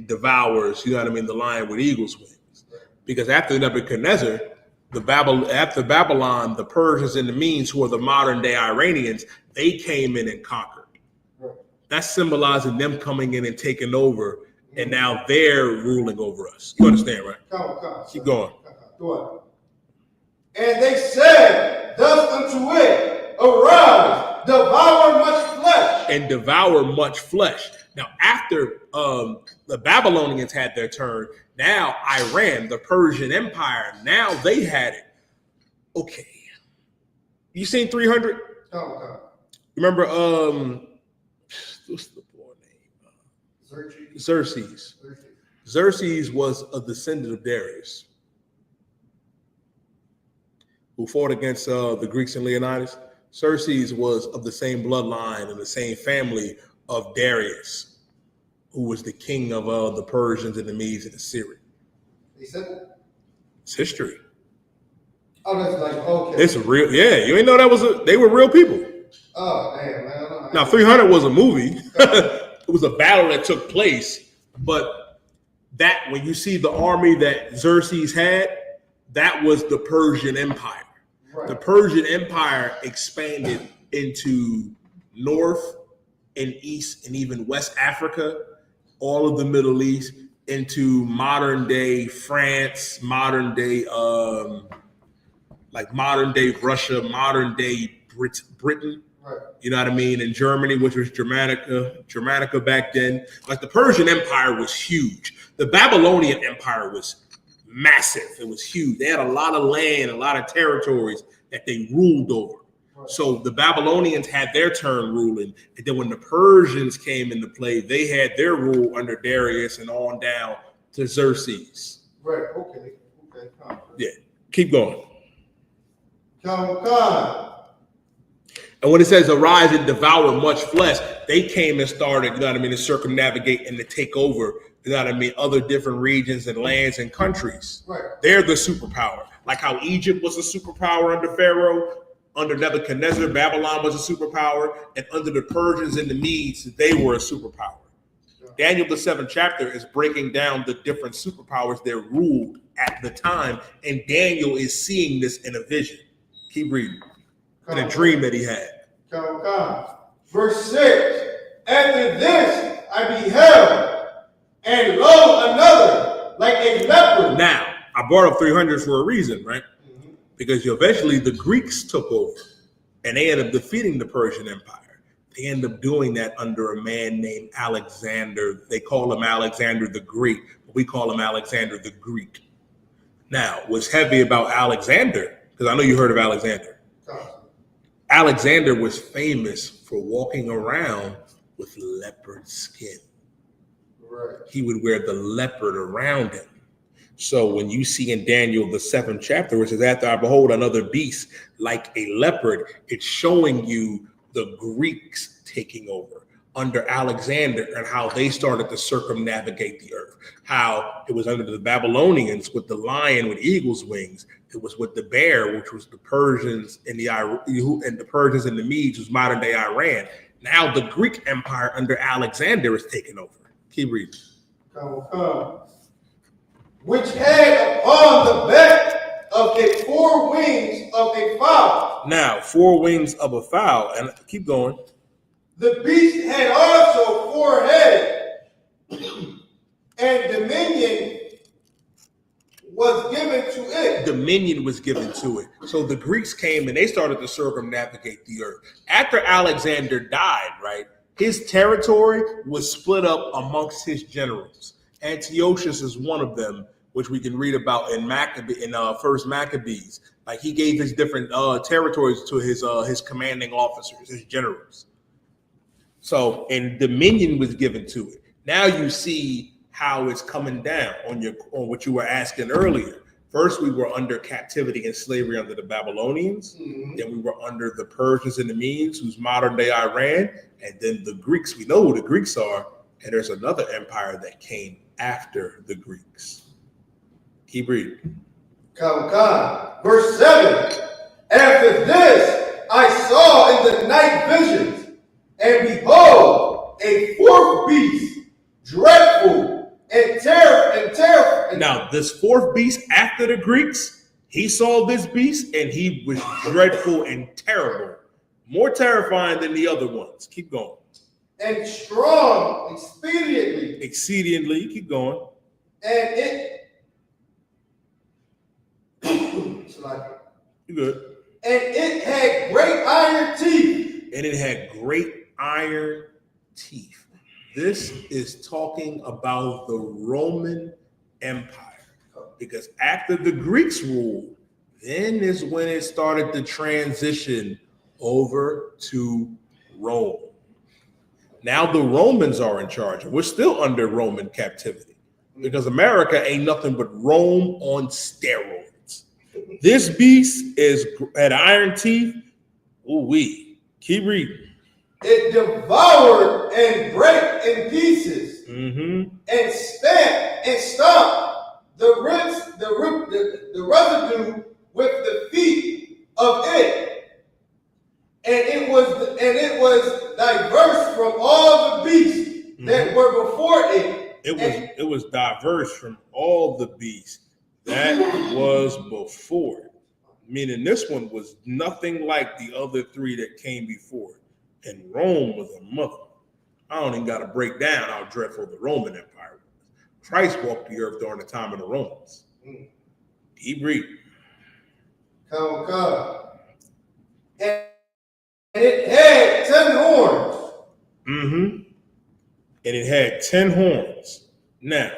Speaker 1: devours, you know what I mean, the lion with eagle's wings. Because after Nebuchadnezzar, after Babylon, the Persians and the Medes, who are the modern day Iranians, they came in and conquered. That's symbolizing them coming in and taking over, and now they're ruling over us. You understand, right?
Speaker 2: Come.
Speaker 1: Keep going.
Speaker 2: Go on. And they said thus unto it, arise, devour much flesh.
Speaker 1: And devour much flesh. Now, after the Babylonians had their turn, now Iran, the Persian Empire, now they had it. Okay. You seen 300?
Speaker 2: Come.
Speaker 1: Remember, what's the boy name? Xerxes. Xerxes was a descendant of Darius, who fought against the Greeks and Leonidas. Xerxes was of the same bloodline and the same family of Darius, who was the king of the Persians and the Medes and the Syria.
Speaker 2: They said
Speaker 1: it's history.
Speaker 2: Oh, that's like, okay.
Speaker 1: It's real. Yeah, you ain't know that was they were real people.
Speaker 2: Oh, damn, man.
Speaker 1: Now, 300 was a movie. It was a battle that took place. But that, when you see the army that Xerxes had, that was the Persian Empire. Right. The Persian Empire expanded into North and East and even West Africa, all of the Middle East, into modern day France, modern day Russia, modern day Britain. Right. You know what I mean? And Germany, which was Germanica back then. Like, the Persian Empire was huge. The Babylonian Empire was massive. It was huge. They had a lot of land, a lot of territories that they ruled over. Right. So the Babylonians had their turn ruling. And then when the Persians came into play, they had their rule under Darius and on down to Xerxes.
Speaker 2: Right. Okay.
Speaker 1: Yeah. Keep going.
Speaker 2: Come.
Speaker 1: And when it says arise and devour much flesh, they came and started, you know what I mean, to circumnavigate and to take over, you know what I mean, other different regions and lands and countries. Right. They're the superpower. Like how Egypt was a superpower under Pharaoh, under Nebuchadnezzar, Babylon was a superpower, and under the Persians and the Medes, they were a superpower. Daniel, the 7th chapter, is breaking down the different superpowers that ruled at the time, and Daniel is seeing this in a vision. Keep reading. In a dream that he had.
Speaker 2: Come. Verse 6. After this I beheld, and lo, another, like a leopard.
Speaker 1: Now, I brought up 300 for a reason, right? Mm-hmm. Because eventually the Greeks took over, and they ended up defeating the Persian Empire. They ended up doing that under a man named Alexander. They call him Alexander the Great, but we call him Alexander the Greek. Now, what's heavy about Alexander, because I know you heard of Alexander. Alexander was famous for walking around with leopard skin. Right. He would wear the leopard around him. So when you see in Daniel, the 7th chapter, which says, after I behold another beast like a leopard, it's showing you the Greeks taking over under Alexander and how they started to circumnavigate the earth. How it was under the Babylonians with the lion with eagle's wings. It was with the bear, which was the Persians and the Persians and the Medes, was modern day Iran. Now the Greek Empire under Alexander is taking over. Keep reading.
Speaker 2: Come. Which had upon the back of it 4 wings of a fowl.
Speaker 1: Now, 4 wings of a fowl, and keep going.
Speaker 2: The beast had also 4 heads, and dominion was given to it.
Speaker 1: Dominion was given to it. So the Greeks came and they started to circumnavigate the earth. After Alexander died, right, his territory was split up amongst his generals. Antiochus is one of them, which we can read about in First Maccabees. Like, he gave his different territories to his commanding officers, his generals. So, and dominion was given to it. Now you see how it's coming down on what you were asking earlier. First, we were under captivity and slavery under the Babylonians. Then we were under the Persians and the Medes, who's modern day Iran. And then the Greeks, we know who the Greeks are. And there's another empire that came after the Greeks. Keep reading.
Speaker 2: Verse 7. After this, I saw in the night visions, and behold, a fourth beast, dreadful and terrible.
Speaker 1: Now, this fourth beast after the Greeks, he saw this beast, and he was dreadful and terrible, more terrifying than the other ones. Keep going.
Speaker 2: And strong,
Speaker 1: exceedingly. Keep going.
Speaker 2: And it.
Speaker 1: You good.
Speaker 2: And it had great iron teeth. This is talking about the Roman Empire. Because after the Greeks ruled, then is when it started to transition over to Rome. Now the Romans are in charge. We're still under Roman captivity because America ain't nothing but Rome on steroids. This beast had iron teeth. Ooh-wee. Keep reading. It devoured and brake in pieces, and stomped the residue with the feet of it, and it was diverse from all the beasts that were before it.
Speaker 1: It was diverse from all the beasts that was before it. Meaning this one was nothing like the other three that came before it. And Rome was a mother. I don't even got to break down how dreadful the Roman Empire was. Christ walked the earth during the time of the Romans. Keep reading.
Speaker 2: Come. And it had 10 horns.
Speaker 1: And it had 10 horns. Now,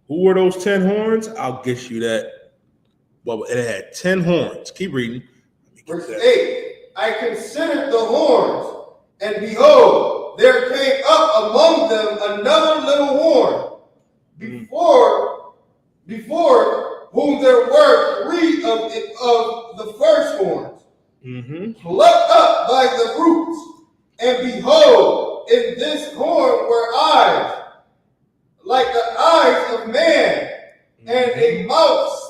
Speaker 1: who were those 10 horns? I'll get you that. Well, it had 10 horns. Keep reading.
Speaker 2: Verse 8. I considered the horns, and behold, there came up among them another little horn, before whom there were 3 of the first horns, plucked up by the roots. And behold, in this horn were eyes, like the eyes of man, and a mouth.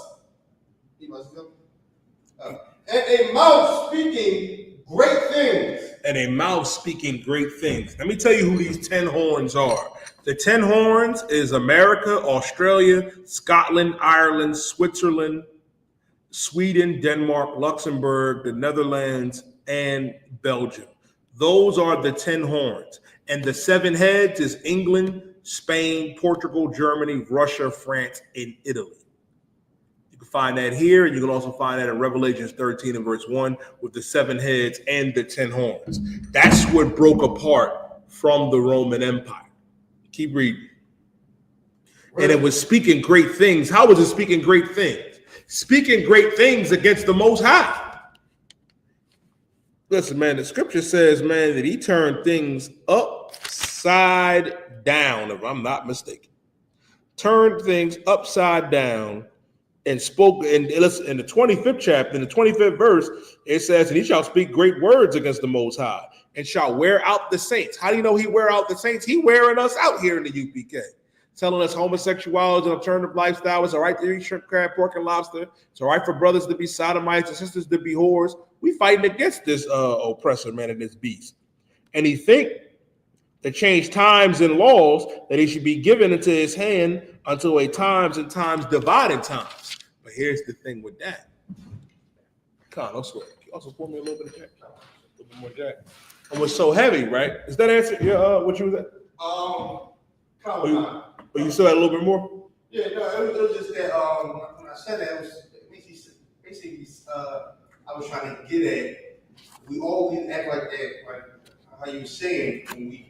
Speaker 2: And a mouth speaking great things.
Speaker 1: Let me tell you who these 10 horns are. The 10 horns is America, Australia, Scotland, Ireland, Switzerland, Sweden, Denmark, Luxembourg, the Netherlands, and Belgium. Those are the 10 horns. And the 7 heads is England, Spain, Portugal, Germany, Russia, France, and Italy. You can find that here, and you can also find that in Revelation 13 and verse 1 with the 7 heads and the 10 horns. That's what broke apart from the Roman Empire. Keep reading. And it was speaking great things. How was it speaking great things? Speaking great things against the Most High. Listen, man, the scripture says, man, that he turned things upside down, if I'm not mistaken. Turned things upside down. And spoke, and listen, in the 25th chapter, in the 25th verse, it says, and he shall speak great words against the Most High, and shall wear out the saints. How do you know he wear out the saints? He wearing us out here in the UPK, telling us homosexuality and alternative lifestyle. It's all right to eat shrimp, crab, pork, and lobster. It's all right for brothers to be sodomites and sisters to be whores. We fighting against this oppressor, man, and this beast. And he think to change times and laws that he should be given into his hand until a times and times divided times. But here's the thing with that. Con, don't swear. You also pour me a little bit of Jack. A little bit more Jack. And what's so heavy, right? Is that answer? Yeah. What you was at? But you still had a little bit more?
Speaker 2: Yeah. No. It was just that. When I said that, it was basically. I was trying to get at. We always act like that, like how you were saying, when we in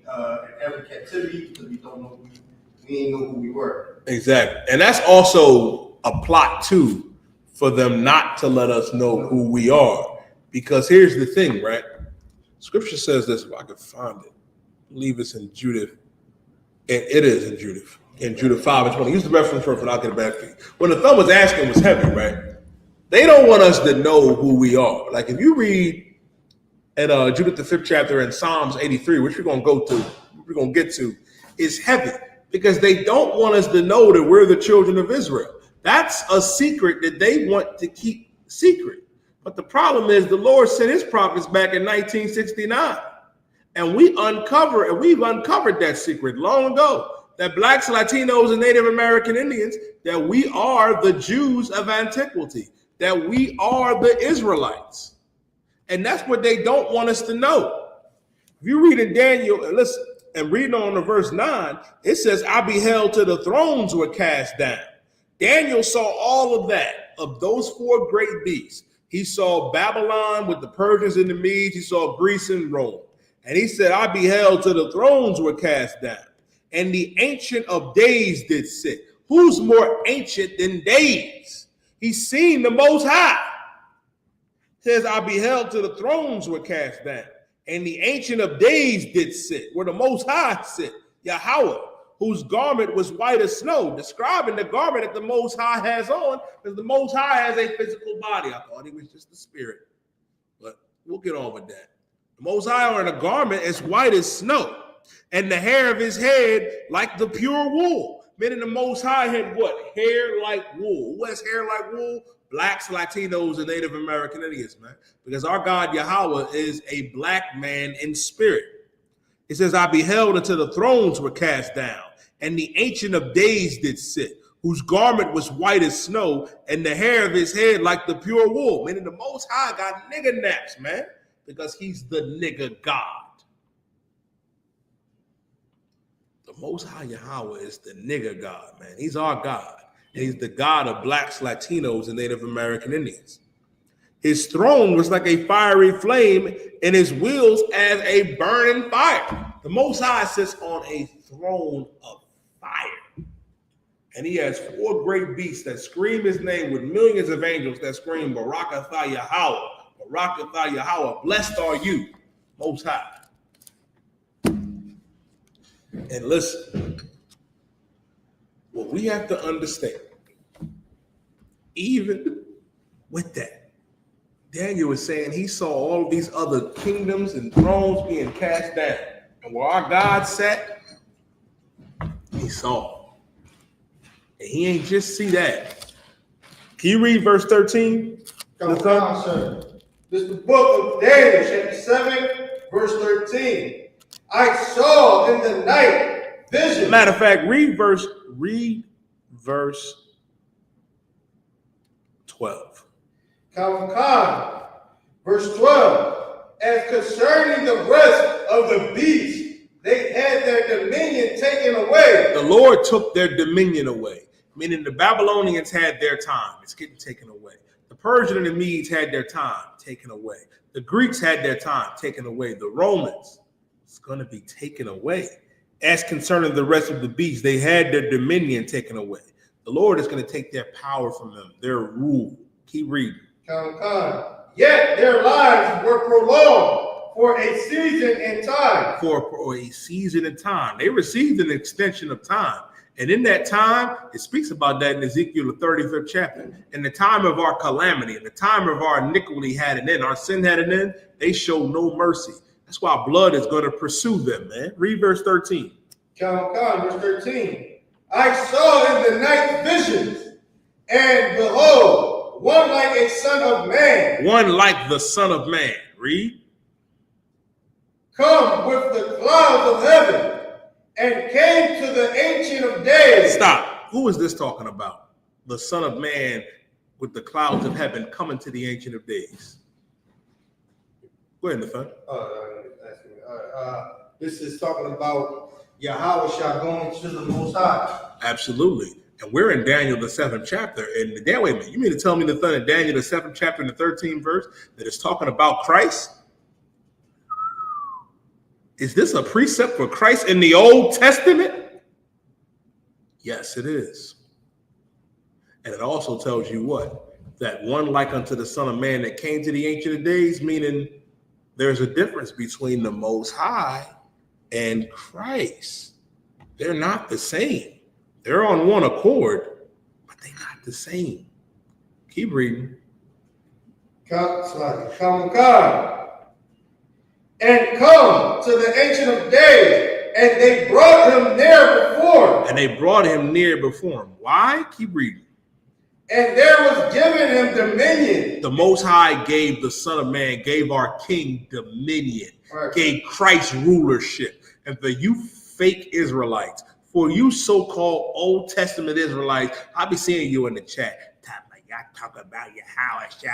Speaker 2: every captivity because we don't know. We didn't know who we were.
Speaker 1: Exactly. And that's also a plot too for them not to let us know who we are. Because here's the thing, right? Scripture says this, if I could find it. I believe it's in Judith. And it is in Judith. In Judah 5 and 20. Use the reference for it, and I'll get it back for you. When the thumb was asking was heavy, right? They don't want us to know who we are. Like if you read at Judah the 5th chapter in Psalms 83, which we're going to get to, is heavy because they don't want us to know that we're the children of Israel. That's a secret that they want to keep secret. But the problem is the Lord sent his prophets back in 1969. And we've uncovered that secret long ago. That blacks, Latinos, and Native American Indians, that we are the Jews of antiquity, that we are the Israelites. And that's what they don't want us to know. If you read in Daniel, and listen, and reading on to verse 9, it says, I beheld till the thrones were cast down. Daniel saw all of that, of those four great beasts. He saw Babylon with the Persians and the Medes. He saw Greece and Rome. And he said, I beheld till the thrones were cast down. And the Ancient of Days did sit. Who's more ancient than days? He's seen the Most High. It says, I beheld till the thrones were cast down. And the Ancient of Days did sit, where the Most High sit, YAHUAH, whose garment was white as snow, describing the garment that the Most High has on, because the Most High has a physical body. I thought he was just the spirit, but we'll get on with that. The Most High are in a garment as white as snow, and the hair of his head like the pure wool. Meaning the Most High had what? Hair like wool. Who has hair like wool? Blacks, Latinos, and Native American Indians, man. Because our God, YAHUAH, is a black man in spirit. It says, I beheld until the thrones were cast down, and the Ancient of Days did sit, whose garment was white as snow, and the hair of his head like the pure wool. Meaning the Most High got nigger naps, man, because he's the nigger God. The Most High YAHUAH is the nigger God, man. He's our God. And he's the God of blacks, Latinos, and Native American Indians. His throne was like a fiery flame, and his wheels as a burning fire. The Most High sits on a throne of fire. And he has four great beasts that scream his name with millions of angels that scream, Barakatha YAHUAH, Barakatha YAHUAH, blessed are you, Most High. And listen, what we have to understand, even with that, Daniel is saying he saw all of these other kingdoms and thrones being cast down. And where our God sat, he saw. And he ain't just see that. Can you read verse 13?
Speaker 2: Come on, sir. This is the book of Daniel, chapter 7, verse 13. I saw in the night vision.
Speaker 1: Matter of fact, read verse 12.
Speaker 2: Come, verse 12. As concerning the rest of the beasts, they had their dominion taken away.
Speaker 1: The Lord took their dominion away, meaning the Babylonians had their time. It's getting taken away. The Persians and the Medes had their time taken away. The Greeks had their time taken away. The Romans, it's going to be taken away. As concerning the rest of the beasts, they had their dominion taken away. The Lord is going to take their power from them, their rule. Keep reading.
Speaker 2: Yet their lives were prolonged for a season in time.
Speaker 1: For a season in time. They received an extension of time. And in that time, it speaks about that in Ezekiel, the 35th chapter. In the time of our calamity, in the time of our iniquity had an end, our sin had an end, they showed no mercy. That's why blood is going to pursue them, man. Read verse 13.
Speaker 2: Verse 13. I saw in the night visions, and behold, one like a son of man.
Speaker 1: One like the Son of Man. Read.
Speaker 2: Come with the clouds of heaven, and came to the Ancient of Days.
Speaker 1: Stop. Who is this talking about? The Son of Man with the clouds of heaven coming to the Ancient of Days. Go ahead, Nathan.
Speaker 2: This is talking about YAHUSHUA going to the Most High.
Speaker 1: Absolutely. And we're in Daniel, the 7th chapter. And wait a minute, you mean to tell me, Nathan, in Daniel, the 7th chapter and the 13th verse, that it's talking about Christ? Is this a precept for Christ in the Old Testament? Yes, it is. And it also tells you what? That one like unto the Son of Man that came to the Ancient of Days, meaning there's a difference between the Most High and Christ. They're not the same. They're on one accord, but they're not the same. Keep reading.
Speaker 2: Come, and come to the Ancient of Days, and they brought him near before.
Speaker 1: And they brought him near before him. Why? Keep reading.
Speaker 2: And there was given him dominion.
Speaker 1: The Most High gave the Son of Man, gave our King dominion, gave Christ rulership. And for you fake Israelites, for you so-called Old Testament Israelites, I'll be seeing you in the chat. Y'all talk about YAHUSHA.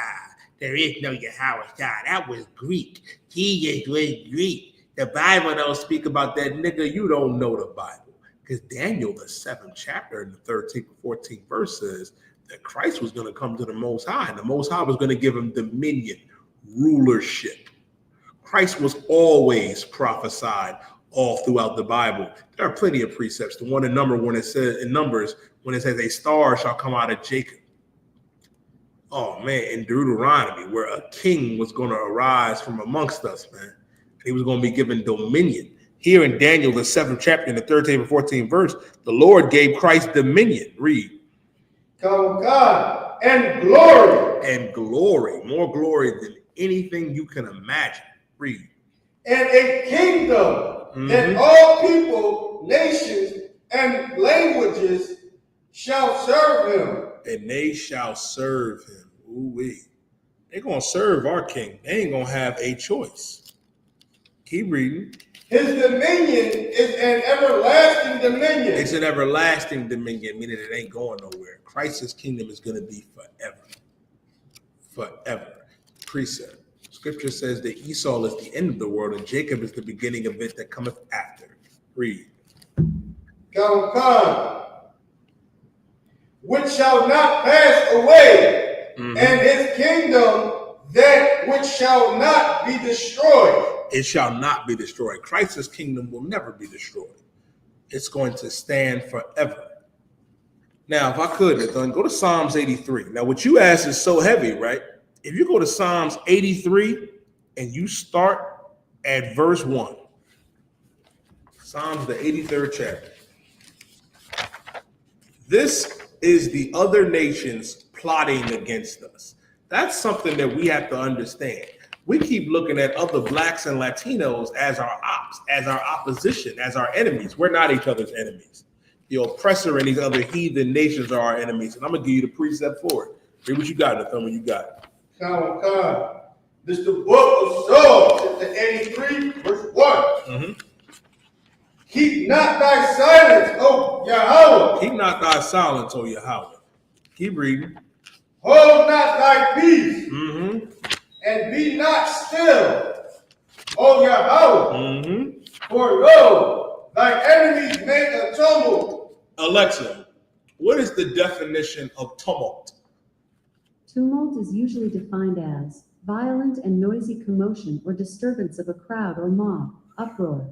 Speaker 1: There is no YAHUSHA. That was Greek. Jesus was Greek. The Bible don't speak about that, nigga. You don't know the Bible. Because Daniel, the 7th chapter, in the 13th and 14th verse says that Christ was going to come to the Most High, and the Most High was going to give him dominion, rulership. Christ was always prophesied all throughout the Bible. There are plenty of precepts. The one in Numbers, when it says a star shall come out of Jacob. Oh man, in Deuteronomy, where a king was going to arise from amongst us, man. He was going to be given dominion. Here in Daniel, the 7th chapter, in the 13th and 14th verse, the Lord gave Christ dominion. Read.
Speaker 2: God, and glory.
Speaker 1: And glory, more glory than anything you can imagine. Read.
Speaker 2: And a kingdom that all people, nations, and languages shall serve him.
Speaker 1: And they shall serve him. Ooh-wee. They're going to serve our king. They ain't going to have a choice. Keep reading.
Speaker 2: His dominion is an everlasting dominion.
Speaker 1: It's an everlasting dominion, meaning it ain't going nowhere. Christ's kingdom is going to be forever. Forever. Precept. Scripture says that Esau is the end of the world and Jacob is the beginning of it that cometh after. Read.
Speaker 2: Which shall not pass away, and his kingdom that which shall not be destroyed.
Speaker 1: It shall not be destroyed. Christ's kingdom will never be destroyed. It's going to stand forever. Now, if I could, Nathan, go to Psalms 83. Now, what you asked is so heavy, right? If you go to Psalms 83 and you start at verse 1, Psalms, the 83rd chapter. This is the other nations plotting against us. That's something that we have to understand. We keep looking at other blacks and Latinos as our ops, as our opposition, as our enemies. We're not each other's enemies. The oppressor and these other heathen nations are our enemies. And I'm going to give you the precept for it. Read what you got, Nathan, what you got.
Speaker 2: This is the book of Psalms, chapter 83, verse 1. Keep not thy silence, O Yahweh.
Speaker 1: Keep not thy silence, O Yahweh. Keep reading.
Speaker 2: Hold not thy peace, and be not still, O Yahweh. For lo, thy enemies make a tumult.
Speaker 1: Alexa, what is the definition of tumult?
Speaker 3: Tumult is usually defined as violent and noisy commotion or disturbance of a crowd or mob, uproar.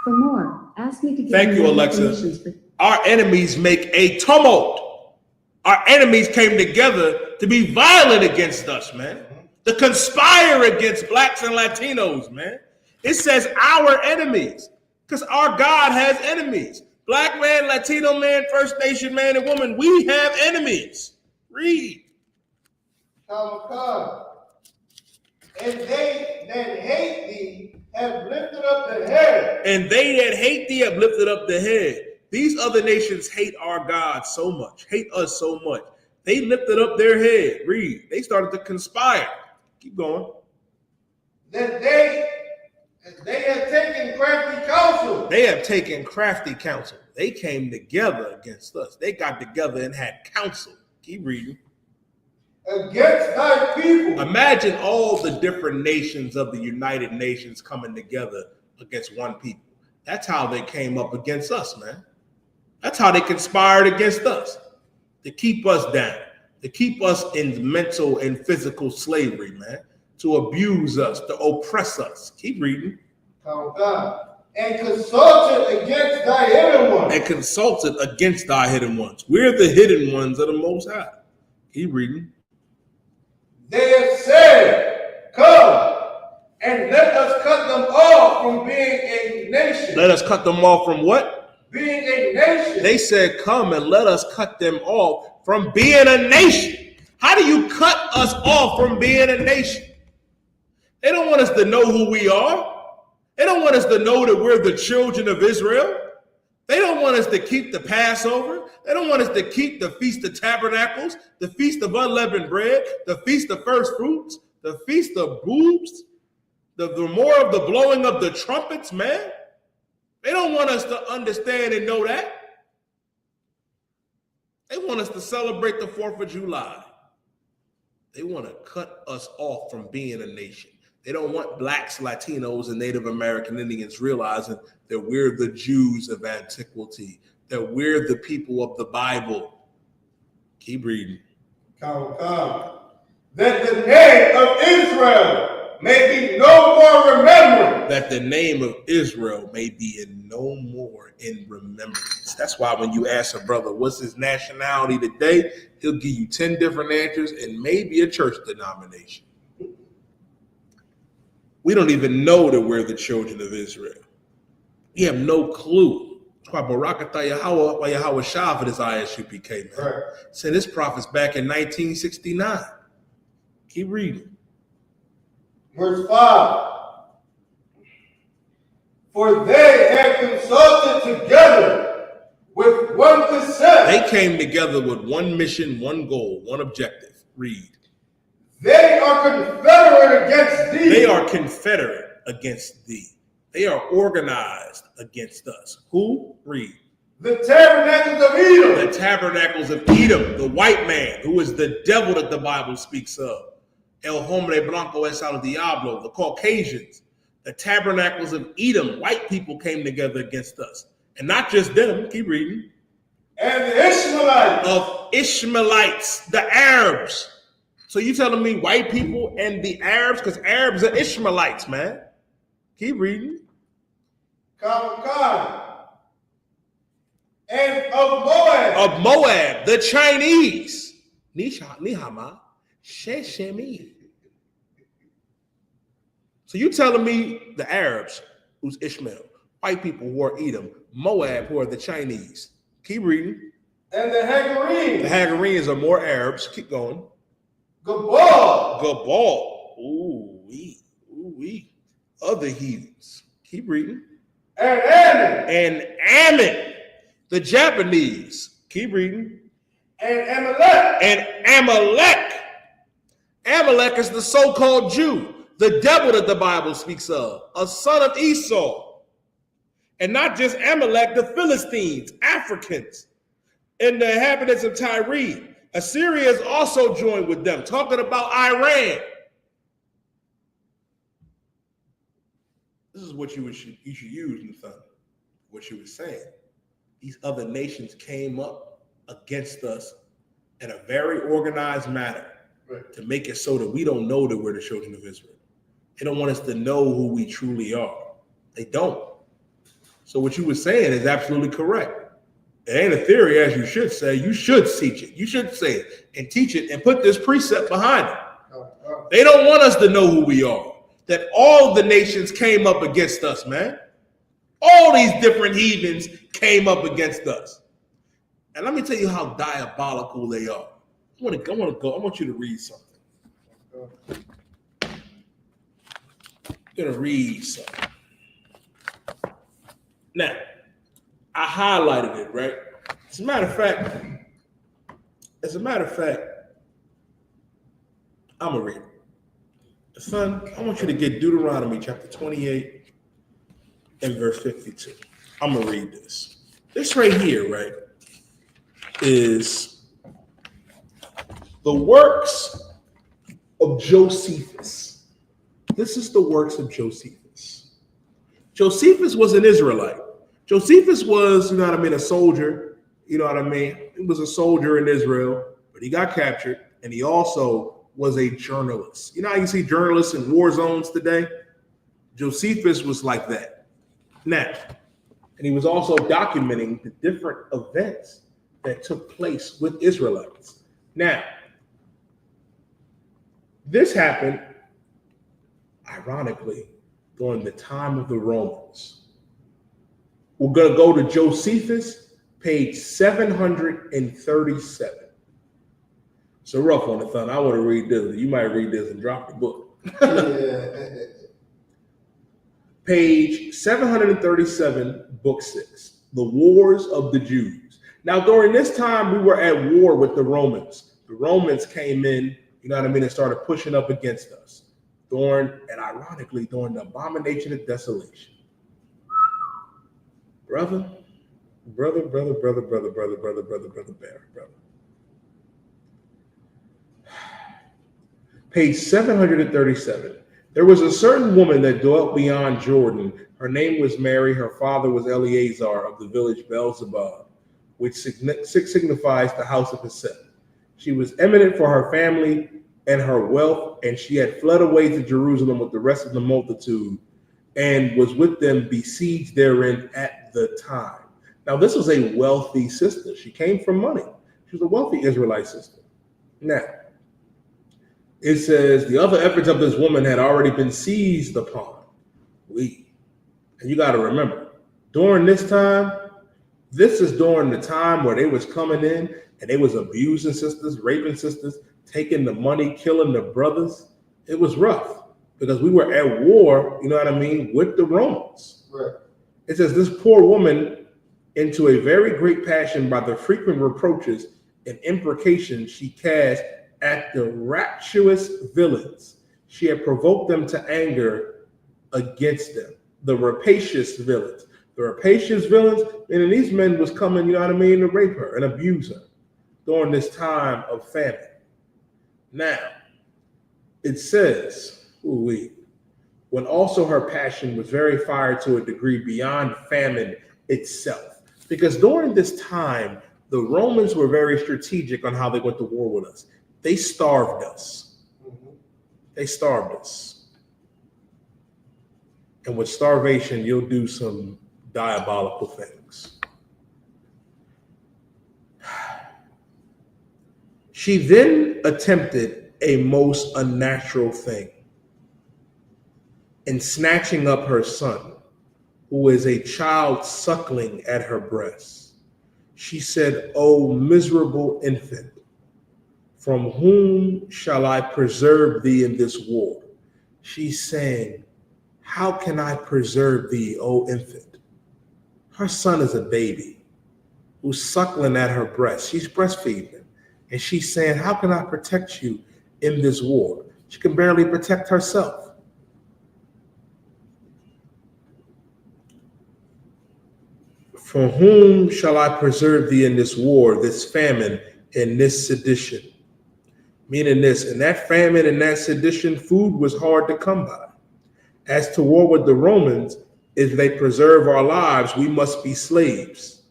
Speaker 3: For more, ask me to give
Speaker 1: Thank you, Alexa. Our enemies make a tumult. Our enemies came together to be violent against us, man. To conspire against blacks and Latinos, man. It says our enemies, because our God has enemies. Black man, Latino man, First Nation man and woman, we have enemies. Read.
Speaker 2: And they that hate thee have lifted up the head.
Speaker 1: And they that hate thee have lifted up the head. These other nations hate our God so much, hate us so much. They lifted up their head. Read. They started to conspire. Keep going.
Speaker 2: That they have taken crafty counsel.
Speaker 1: They have taken crafty counsel. They came together against us. They got together and had counsel. Keep reading.
Speaker 2: Against thy people.
Speaker 1: Imagine all the different nations of the United Nations coming together against one people. That's how they came up against us, man. That's how they conspired against us, to keep us down, to keep us in mental and physical slavery, man, to abuse us, to oppress us. Keep reading.
Speaker 2: And consulted against thy hidden ones.
Speaker 1: And consulted against thy hidden ones. We're the hidden ones of the Most High. Keep reading.
Speaker 2: They have said, come, and let us cut them off from being a nation.
Speaker 1: Let us cut them off from what?
Speaker 2: being a nation.
Speaker 1: They said, come and let us cut them off from being a nation. How do you cut us off from being a nation? They don't want us to know who we are. They don't want us to know that we're the children of Israel. They don't want us to keep the Passover. They don't want us to keep the Feast of Tabernacles, the Feast of Unleavened Bread, the Feast of First Fruits, the Feast of Booths, the more of the blowing of the trumpets, man. They don't want us to understand and know that. They want us to celebrate the 4th of July. They want to cut us off from being a nation. They don't want blacks, Latinos, and Native American Indians realizing that we're the Jews of antiquity, that we're the people of the Bible. Keep reading.
Speaker 2: That the name of Israel may be no more remembered.
Speaker 1: That the name of Israel may be no more in remembrance. That's why when you ask a brother, what's his nationality today? He'll give you 10 different answers and maybe a church denomination. We don't even know that we're the children of Israel. We have no clue. That's why Barakatah Yahawah, YAHUSHA for this I.S.U.P.K, man.
Speaker 2: Right.
Speaker 1: Said this prophet's back in 1969. Keep reading.
Speaker 2: Verse 5. For they had consulted together with one consent.
Speaker 1: They came together with one mission, one goal, one objective. Read.
Speaker 2: They are confederate against thee.
Speaker 1: They are confederate against thee. They are organized against us. Who? Read.
Speaker 2: The tabernacles of Edom.
Speaker 1: The tabernacles of Edom, the white man, who is the devil that the Bible speaks of. El hombre blanco es al diablo, the Caucasians. The tabernacles of Edom, white people came together against us. And not just them, keep reading.
Speaker 2: And the Ishmaelites.
Speaker 1: Of Ishmaelites, the Arabs. So you telling me white people and the Arabs, because Arabs are Ishmaelites, man. Keep reading.
Speaker 2: And of Moab.
Speaker 1: Of Moab, the Chinese. Nihama, Sheshemi. So you telling me the Arabs, who's Ishmael, white people who are Edom, Moab, who are the Chinese. Keep reading.
Speaker 2: And the Hagarenes.
Speaker 1: The Hagarenes are more Arabs. Keep going.
Speaker 2: Gabal.
Speaker 1: Ooh-wee. Other heathens. Keep reading.
Speaker 2: And Ammon.
Speaker 1: And Ammon, the Japanese. Keep reading.
Speaker 2: And Amalek.
Speaker 1: And Amalek. Amalek is the so-called Jew, the devil that the Bible speaks of, a son of Esau. And not just Amalek, the Philistines, Africans, and the inhabitants of Tyre. Assyria is also joined with them, talking about Iran. This is what you should use, Nathan. What you were saying. These other nations came up against us in a very organized manner, right, to make it so that we don't know that we're the children of Israel. They don't want us to know who we truly are. They don't. So what you were saying is absolutely correct. It ain't a theory, as you should say. You should teach it. You should say it and teach it and put this precept behind it. They don't want us to know who we are. That all the nations came up against us, man. All these different heathens came up against us. And let me tell you how diabolical they are. I want you to read something. I'm gonna read something. Now, I highlighted it, right? As a matter of fact, I'm gonna read it. Son, I want you to get Deuteronomy chapter 28 and verse 52. I'm gonna read this. This right here, right, is the works of Josephus. This is the works of Josephus. Josephus was an Israelite. Josephus was, a soldier, He was a soldier in Israel, but he got captured, and he also was a journalist. You know how you see journalists in war zones today? Josephus was like that. Now, and he was also documenting the different events that took place with Israelites. Now, this happened, ironically, during the time of the Romans, We're going to go to Josephus, page 737. It's a rough one, the thumb. I want to read this. You might read this and drop the book.
Speaker 2: Yeah.
Speaker 1: Page 737, book 6, The Wars of the Jews. Now, during this time, we were at war with the Romans. The Romans came in, you know what I mean, and started pushing up against us. Ironically, during the abomination of desolation. Brother. Page 737. There was a certain woman that dwelt beyond Jordan. Her name was Mary. Her father was Eleazar of the village Beelzebub, which signifies the house of Hesed. She was eminent for her family and her wealth, and she had fled away to Jerusalem with the rest of the multitude and was with them besieged therein at the time. Now, this was a wealthy sister. She came from money. She was a wealthy Israelite sister. Now, it says the other efforts of this woman had already been seized upon. And you got to remember, during this time, this is during the time where they was coming in and they was abusing sisters, raping sisters, taking the money, killing the brothers. It was rough because we were at war, you know what I mean, with the Romans.
Speaker 2: Right.
Speaker 1: It says this poor woman, into a very great passion by the frequent reproaches and imprecations she cast at the rapturous villains, she had provoked them to anger against them. The rapacious villains. The rapacious villains, and these men was coming, you know what I mean, to rape her and abuse her during this time of famine. Now, it says, when also her passion was very fired to a degree beyond famine itself. Because during this time, the Romans were very strategic on how they went to war with us. They starved us. They starved us. And with starvation, you'll do some diabolical things. She then attempted a most unnatural thing in snatching up her son, who is a child suckling at her breast. She said, "O miserable infant, from whom shall I preserve thee in this war?" She's saying, how can I preserve thee, O infant? Her son is a baby who's suckling at her breast. She's breastfeeding him. And she's saying, how can I protect you in this war? She can barely protect herself. For whom shall I preserve thee in this war, this famine, and this sedition? Meaning this, in that famine and that sedition, food was hard to come by. As to war with the Romans, if they preserve our lives, we must be slaves.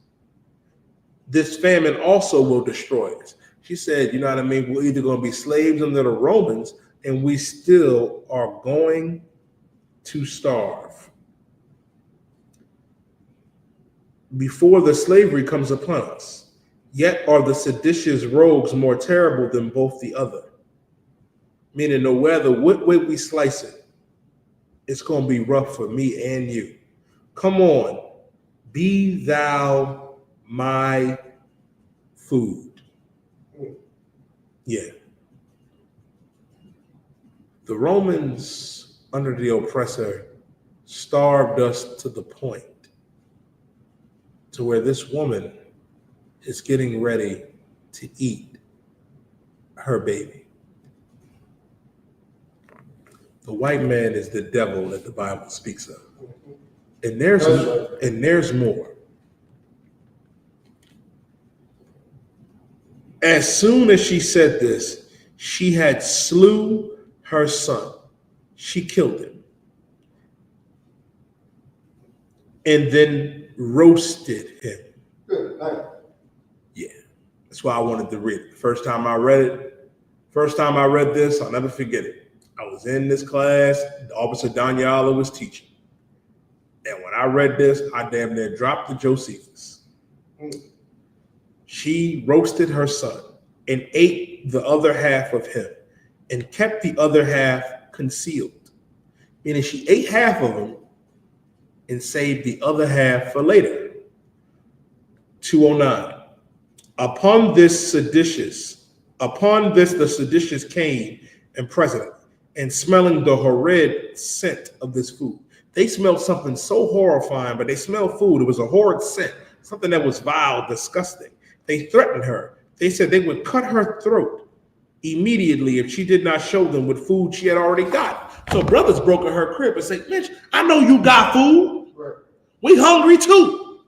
Speaker 1: This famine also will destroy us. She said, you know what I mean? We're either going to be slaves under the Romans, and we still are going to starve before the slavery comes upon us. Yet are the seditious rogues more terrible than both the other. Meaning no matter what way we slice it, it's going to be rough for me and you. Come on, be thou my food. Yeah. The Romans, under the oppressor, starved us to the point to where this woman is getting ready to eat her baby. The white man is the devil that the Bible speaks of. And there's more. As soon as she said this, she had slew her son. She killed him. And then roasted him.
Speaker 2: Good night.
Speaker 1: Yeah, that's why I wanted to read it. First time I read this, I'll never forget it. I was in this class, Officer Daniela was teaching. And when I read this, I damn near dropped the Josephus. She roasted her son and ate the other half of him and kept the other half concealed. Meaning she ate half of him and saved the other half for later. 209. Upon this, the seditious came and president, and smelling the horrid scent of this food. They smelled something so horrifying, but they smelled food. It was a horrid scent, something that was vile, disgusting. They threatened her. They said they would cut her throat immediately if she did not show them what food she had already got. So brothers broke in her crib and said, "Bitch, I know you got food.
Speaker 2: Right.
Speaker 1: We hungry too.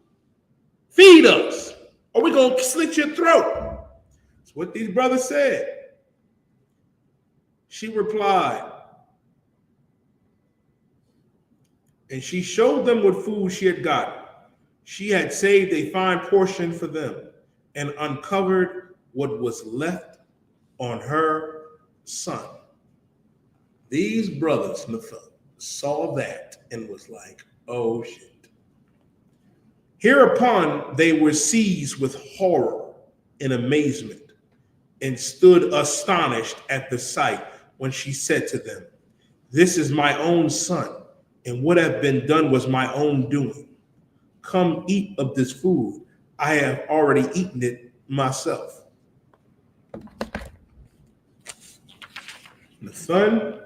Speaker 1: Feed us, or we gonna slit your throat." That's what these brothers said. She replied, and she showed them what food she had gotten. She had saved a fine portion for them and uncovered what was left on her son. These brothers saw that and was like, "Oh shit." Hereupon they were seized with horror and amazement and stood astonished at the sight when she said to them, "This is my own son, and what have been done was my own doing. Come eat of this food. I have already eaten it myself." The son,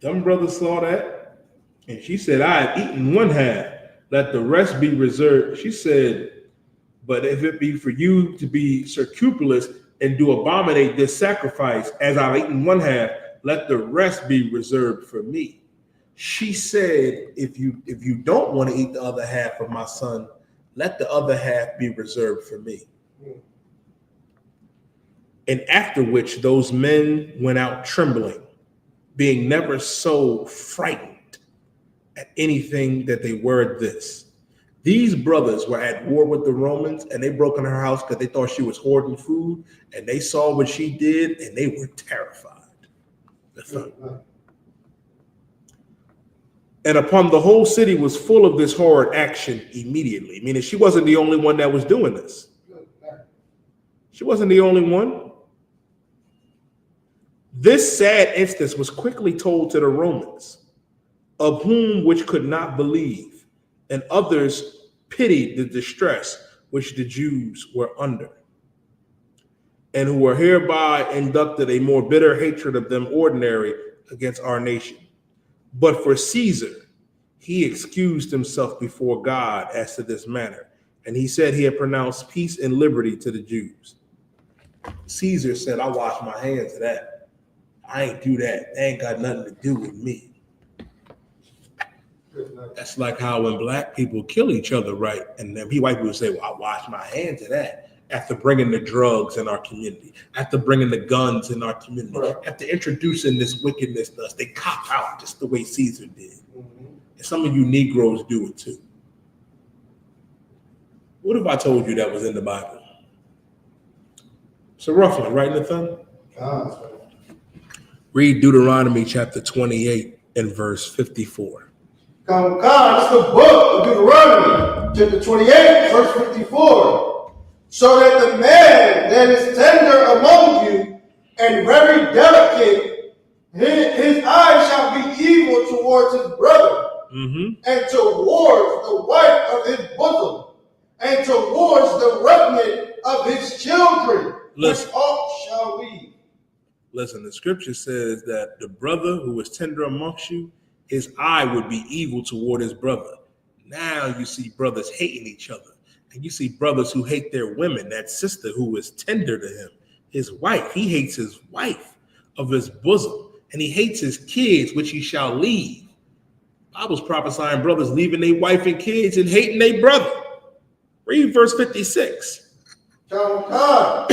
Speaker 1: them brothers saw that, and she said, "I have eaten one half, let the rest be reserved." She said, "But if it be for you to be scrupulous and do abominate this sacrifice, as I've eaten one half, let the rest be reserved for me." She said, if you don't want to eat the other half of my son, let the other half be reserved for me. And after which those men went out trembling, being never so frightened at anything that they were at this. These brothers were at war with the Romans, and they broke in her house because they thought she was hoarding food, and they saw what she did, and they were terrified. And upon the whole city was full of this horrid action immediately, meaning she wasn't the only one that was doing this. She wasn't the only one. This sad instance was quickly told to the Romans, of whom which could not believe, and others pitied the distress which the Jews were under, and who were hereby inducted a more bitter hatred of them ordinary against our nation. But for Caesar, he excused himself before God as to this matter, and he said he had pronounced peace and liberty to the Jews. Caesar said, "I wash my hands of that. I ain't do that. They ain't got nothing to do with me." That's like how when black people kill each other, right? And then white people say, "Well, I wash my hands of that." After bringing the drugs in our community, after bringing the guns in our community, after introducing this wickedness to us, they cop out just the way Caesar did. And some of you Negroes do it too. What if I told you that was in the Bible? So roughly, right, Nathan? Read Deuteronomy chapter 28 and verse 54.
Speaker 2: That's the book of Deuteronomy, chapter 28, verse 54. So that the man that is tender among you and very delicate, his eye shall be evil towards his brother, and towards the wife of his bosom, and towards the remnant of his children, which all shall we.
Speaker 1: Listen, the scripture says that the brother who is tender amongst you, his eye would be evil toward his brother. Now you see brothers hating each other. And you see brothers who hate their women, that sister who is tender to him, his wife. He hates his wife of his bosom, and he hates his kids, which he shall leave. I was prophesying brothers leaving their wife and kids and hating their brother. Read verse 56.
Speaker 2: Verse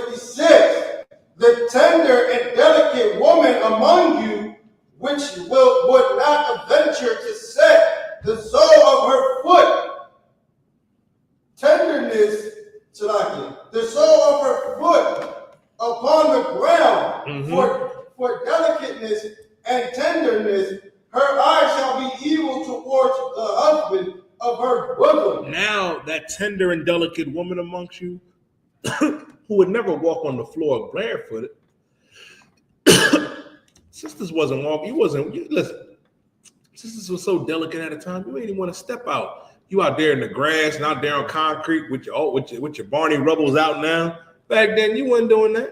Speaker 2: 56. The tender and delicate woman among you, which would not venture to set the sole of her foot, tenderness, the sole of her foot upon the ground, for delicateness and tenderness, her eye shall be evil towards the husband of her bosom.
Speaker 1: Now that tender and delicate woman amongst you, who would never walk on the floor barefooted, sisters wasn't walking. Listen, Sisters were so delicate at a time, you ain't even want to step out. You out there in the grass and out there on concrete with your Barney Rubbles out now. Back then, you wasn't doing that.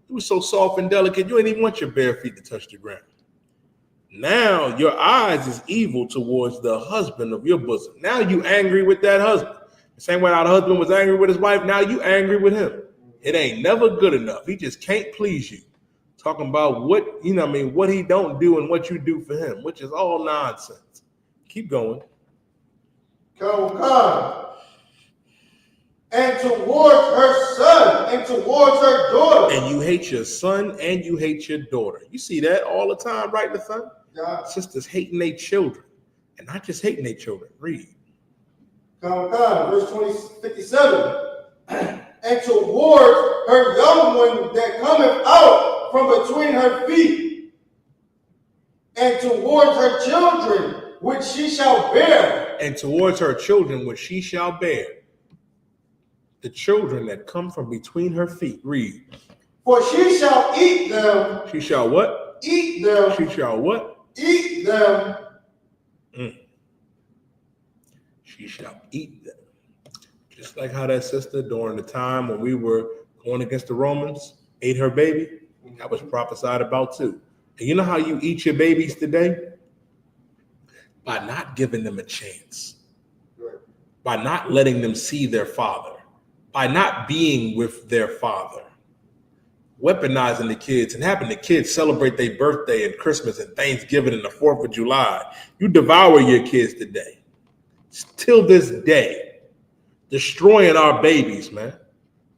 Speaker 1: You were so soft and delicate, you ain't even want your bare feet to touch the ground. Now your eyes is evil towards the husband of your bosom. Now you angry with that husband. The same way how the husband was angry with his wife, now you angry with him. It ain't never good enough. He just can't please you. Talking about what, what he don't do and what you do for him, which is all nonsense. Keep going.
Speaker 2: Come. And towards her son and towards her daughter.
Speaker 1: And you hate your son and you hate your daughter. You see that all the time, right, Nathan?
Speaker 2: Yeah.
Speaker 1: Sisters hating their children. And not just hating their children. Read.
Speaker 2: Come. Verse 57. And towards her young one that cometh out from between her feet, and towards her children which she shall bear.
Speaker 1: And towards her children which she shall bear. The children that come from between her feet. Read.
Speaker 2: For she shall eat them.
Speaker 1: She shall what?
Speaker 2: Eat them.
Speaker 1: She shall what?
Speaker 2: Eat them.
Speaker 1: She shall eat them. Just like how that sister during the time when we were going against the Romans ate her baby. That was prophesied about too. And you know how you eat your babies today? By not giving them a chance. By not letting them see their father. By not being with their father. Weaponizing the kids and having the kids celebrate their birthday and Christmas and Thanksgiving and the 4th of July. You devour your kids today. Till this day. Destroying our babies, man.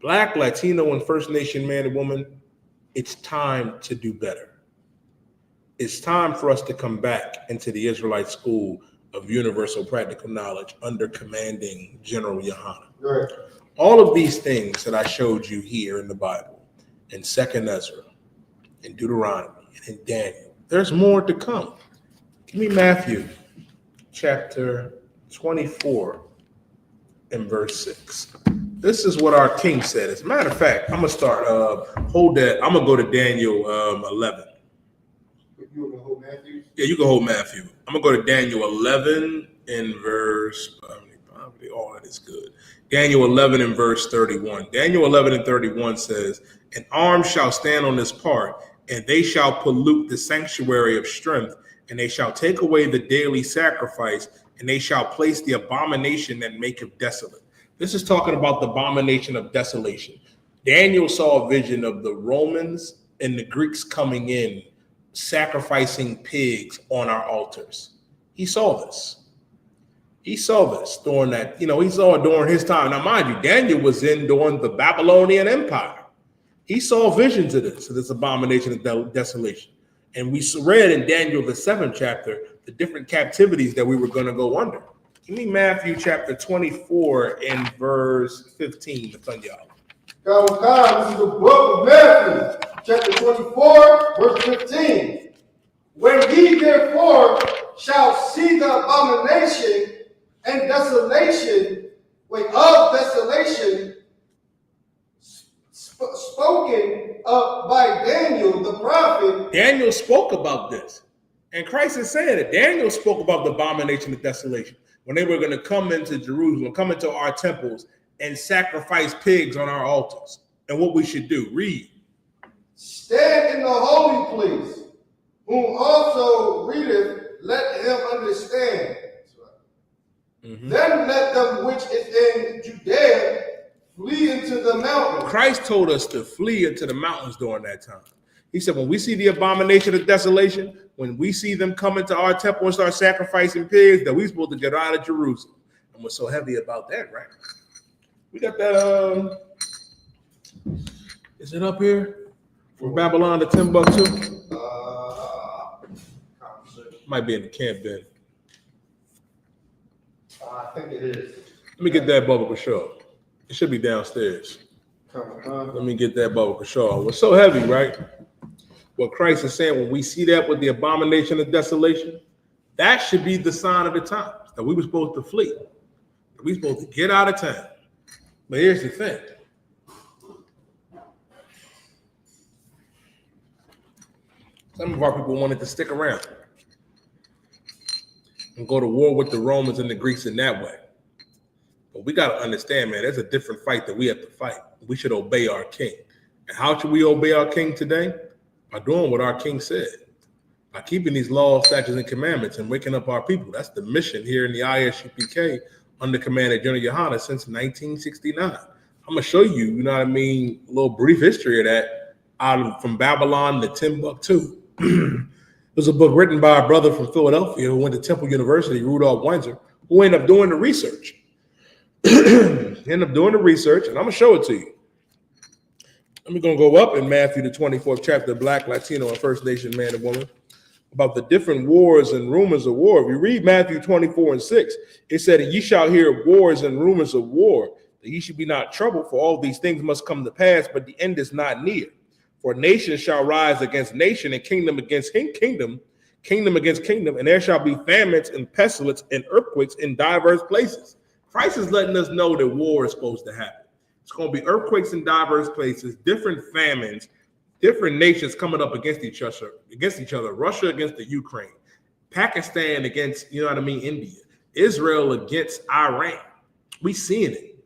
Speaker 1: Black, Latino, and First Nation man and woman, it's time to do better. It's time for us to come back into the Israelite school of universal practical knowledge under commanding General YAHANNA.
Speaker 2: Right.
Speaker 1: All of these things that I showed you here in the Bible, in 2nd Ezra, in Deuteronomy, and in Daniel, there's more to come. Give me Matthew chapter 24 and verse 6. This is what our king said. As a matter of fact, I'm going to start, hold that. I'm going to go to Daniel 11.
Speaker 2: You want to hold Matthew?
Speaker 1: Yeah, you can hold Matthew. I'm going to go to Daniel 11 in verse, all that is good. Daniel 11 and verse 31. Daniel 11 and 31 says, an arm shall stand on this part, and they shall pollute the sanctuary of strength, and they shall take away the daily sacrifice, and they shall place the abomination that maketh desolate. This is talking about the abomination of desolation. Daniel saw a vision of the Romans and the Greeks coming in, sacrificing pigs on our altars. He saw this. He saw this during that, he saw it during his time. Now, mind you, Daniel was in during the Babylonian Empire. He saw visions of this abomination of desolation. And we read in Daniel, the 7th chapter, the different captivities that we were going to go under. Give me Matthew chapter 24 and verse 15. This is
Speaker 2: the book of Matthew, chapter 24, verse 15. When ye therefore shall see the abomination and desolation, of desolation, spoken of by Daniel the prophet.
Speaker 1: Daniel spoke about this. And Christ is saying it. Daniel spoke about the abomination of desolation. When they were going to come into Jerusalem, come into our temples and sacrifice pigs on our altars. And what we should do. Read.
Speaker 2: Stand in the holy place, whom also readeth, let him understand. Then let them which is in Judea flee into the mountains. Christ told us to flee into the mountains during that time. He said, when we see the abomination of desolation, when we see them come into our temple and start sacrificing pigs, that we're supposed to get out of Jerusalem. And we're so heavy about that, right? We got that, is it up here? From Babylon to Timbuktu? Might be in the camp then. I think it is.
Speaker 1: Let me get that bubble for sure. It should be downstairs. Let me get that bubble for sure. It's so heavy, right? What Christ is saying, when we see that with the abomination of desolation, that should be the sign of the times, that we were supposed to flee. That we were supposed to get out of town. But here's the thing. Some of our people wanted to stick around. and go to war with the Romans and the Greeks in that way. But we got to understand, man, there's a different fight that we have to fight. We should obey our king. And how should we obey our king today? By doing what our king said. By keeping these laws, statutes, and commandments and waking up our people. That's the mission here in the I.S.U.P.K. under command of General YAHANNA since 1969. I'm going to show you, you know what I mean, a little brief history of that from Babylon to Timbuktu. It was a book written by a brother from Philadelphia who went to Temple University, Rudolph Windsor, who ended up doing the research. And I'm going to show it to you. I'm going to go up in Matthew, the 24th chapter, Black, Latino, and First Nation man and woman, about the different wars and rumors of war. If you read Matthew 24:6, it said, "And ye shall hear of wars and rumors of war, that ye should be not troubled, for all these things must come to pass, but the end is not near. For nation shall rise against nation, and kingdom against kingdom, kingdom against kingdom, and there shall be famines and pestilence and earthquakes in diverse places." Christ is letting us know that war is supposed to happen. It's going to be earthquakes in diverse places, different famines, different nations coming up against each other. Russia against the Ukraine, Pakistan against, you know what I mean, India, Israel against Iran. We seeing it.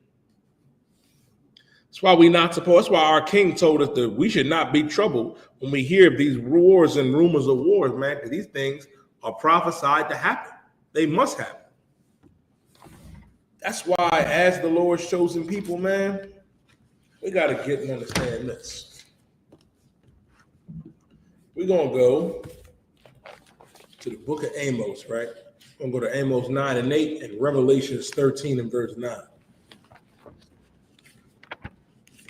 Speaker 1: That's why we not supposed. That's why our king told us that we should not be troubled when we hear these wars and rumors of wars, man, because these things are prophesied to happen. They must happen. That's why, as the Lord's chosen people, man, we got to get and understand this. We're going to go to the book of Amos, right? We're going to go to Amos 9:8 and Revelations 13 and verse 9.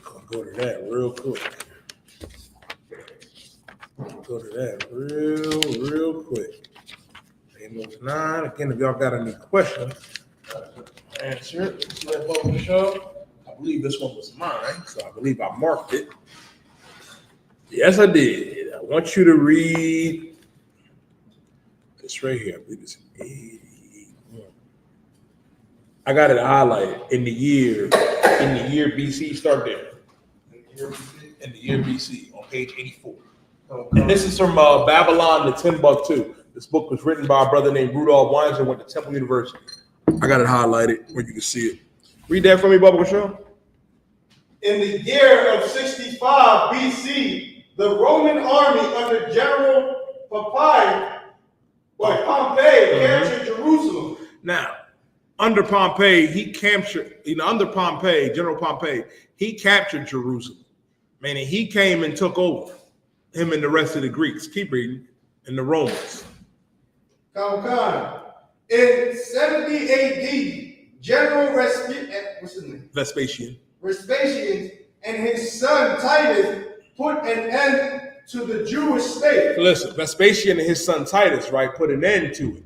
Speaker 1: I'll go to that real quick. Go to that real quick. Amos 9. Again, if y'all got any questions, answer it. Let's let Bo show. I believe this one was mine, so I believe I marked it. Yes, I did. I want you to read this right here. I believe it's 81. I got it highlighted in the year BC. Start there. In the year BC on page 84. And this is from Babylon to Timbuktu. This book was written by a brother named Rudolph Windsor, went to Temple University. I got it highlighted where you can see it. Read that for me, Bubba Show.
Speaker 2: In the year of 65 BC, the Roman army under General Pompey captured Jerusalem.
Speaker 1: Now, under Pompey, General Pompey, he captured Jerusalem. Meaning he came and took over, him and the rest of the Greeks. Keep reading. And the Romans.
Speaker 2: In 70 AD, General Vespasian and his son Titus put an end to the Jewish state.
Speaker 1: Listen, Vespasian and his son Titus, right, put an end to it.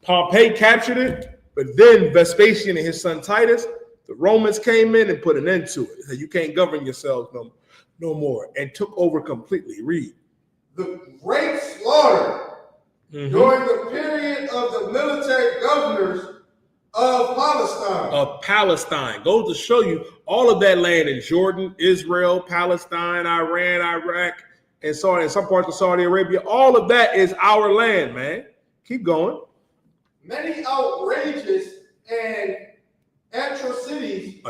Speaker 1: Pompey captured it, but then Vespasian and his son Titus, the Romans came in and put an end to it. They said, you can't govern yourselves no more, and took over completely. Read.
Speaker 2: The great slaughter during the period of the military governors of Palestine. Goes
Speaker 1: to show you all of that land in Jordan, Israel, Palestine, Iran, Iraq, and some parts of Saudi Arabia. All of that is our land, man. Keep going.
Speaker 2: Many outrageous and atrocities.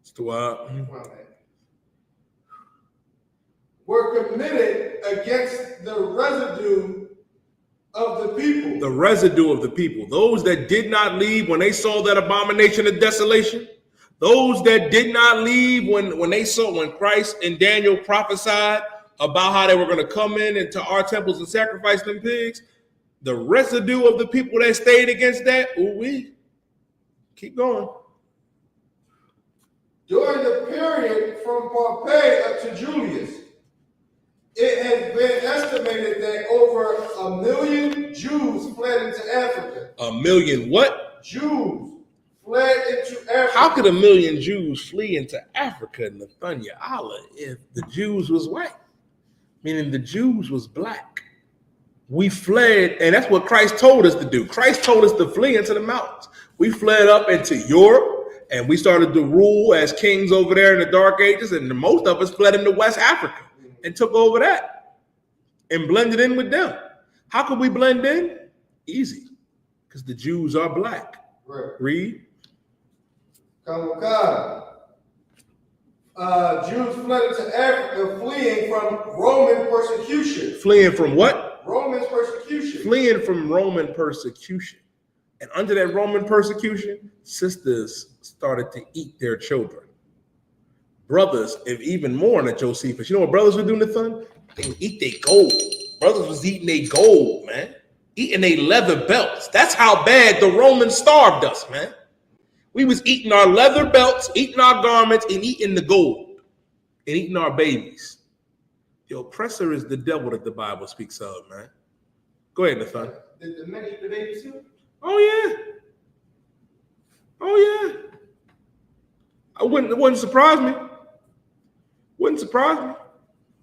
Speaker 1: It's the
Speaker 2: were committed against the residue of the people.
Speaker 1: The residue of the people. Those that did not leave when they saw that abomination of desolation. Those that did not leave when Christ and Daniel prophesied about how they were going to come in into our temples and sacrifice them pigs. The residue of the people that stayed against that, we keep going.
Speaker 2: During the period from Pompey up to Julius, it has been estimated that over 1 million Jews fled into Africa.
Speaker 1: 1 million what?
Speaker 2: Jews fled into Africa.
Speaker 1: How could 1 million Jews flee into Africa, NOJUMPER, if the Jews was white? Meaning the Jews was black. We fled, and that's what Christ told us to do. Christ told us to flee into the mountains. We fled up into Europe, and we started to rule as kings over there in the Dark Ages, and most of us fled into West Africa and took over that and blended in with them. How can we blend in? Easy, because the Jews are black.
Speaker 2: Right.
Speaker 1: Read.
Speaker 2: Jews fled into Africa, fleeing from Roman persecution.
Speaker 1: Fleeing from what?
Speaker 2: Roman persecution.
Speaker 1: Fleeing from Roman persecution. And under that Roman persecution, sisters started to eat their children. Brothers, if even more than Josephus. You know what brothers were doing to son? They would eat their gold. Brothers was eating their gold, man. Eating their leather belts. That's how bad the Romans starved us, man. We was eating our leather belts, eating our garments, and eating the gold. And eating our babies. The oppressor is the devil that the Bible speaks of, man. Go ahead, Nathan.
Speaker 2: Did the men eat the babies too?
Speaker 1: Oh, yeah. Oh, yeah. It wouldn't surprise me. Wouldn't surprise me.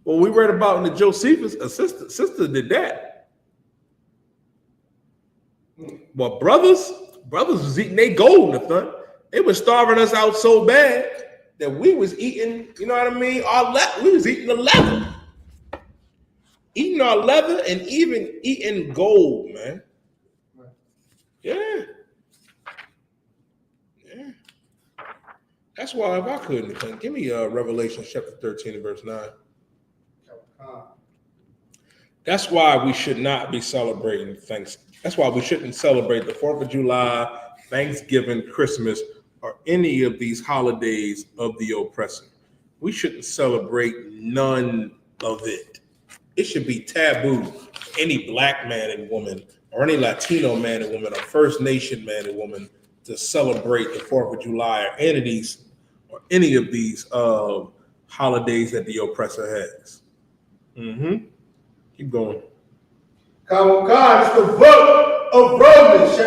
Speaker 1: Well, we read about in the Josephus, a sister did that. But brothers was eating their gold, Nathan. They was starving us out so bad that we was eating, you know what I mean? We was eating the leather. Eating our leather and even eating gold, man. Yeah. Yeah. That's why if I couldn't, give me Revelation chapter 13 and verse 9. That's why we should not be celebrating That's why we shouldn't celebrate the 4th of July, Thanksgiving, Christmas, or any of these holidays of the oppressor. We shouldn't celebrate none of it. It should be taboo for any black man and woman or any Latino man and woman or First Nation man and woman to celebrate the 4th of July or any of these holidays that the oppressor has. Keep going.
Speaker 2: It's the book of Romans,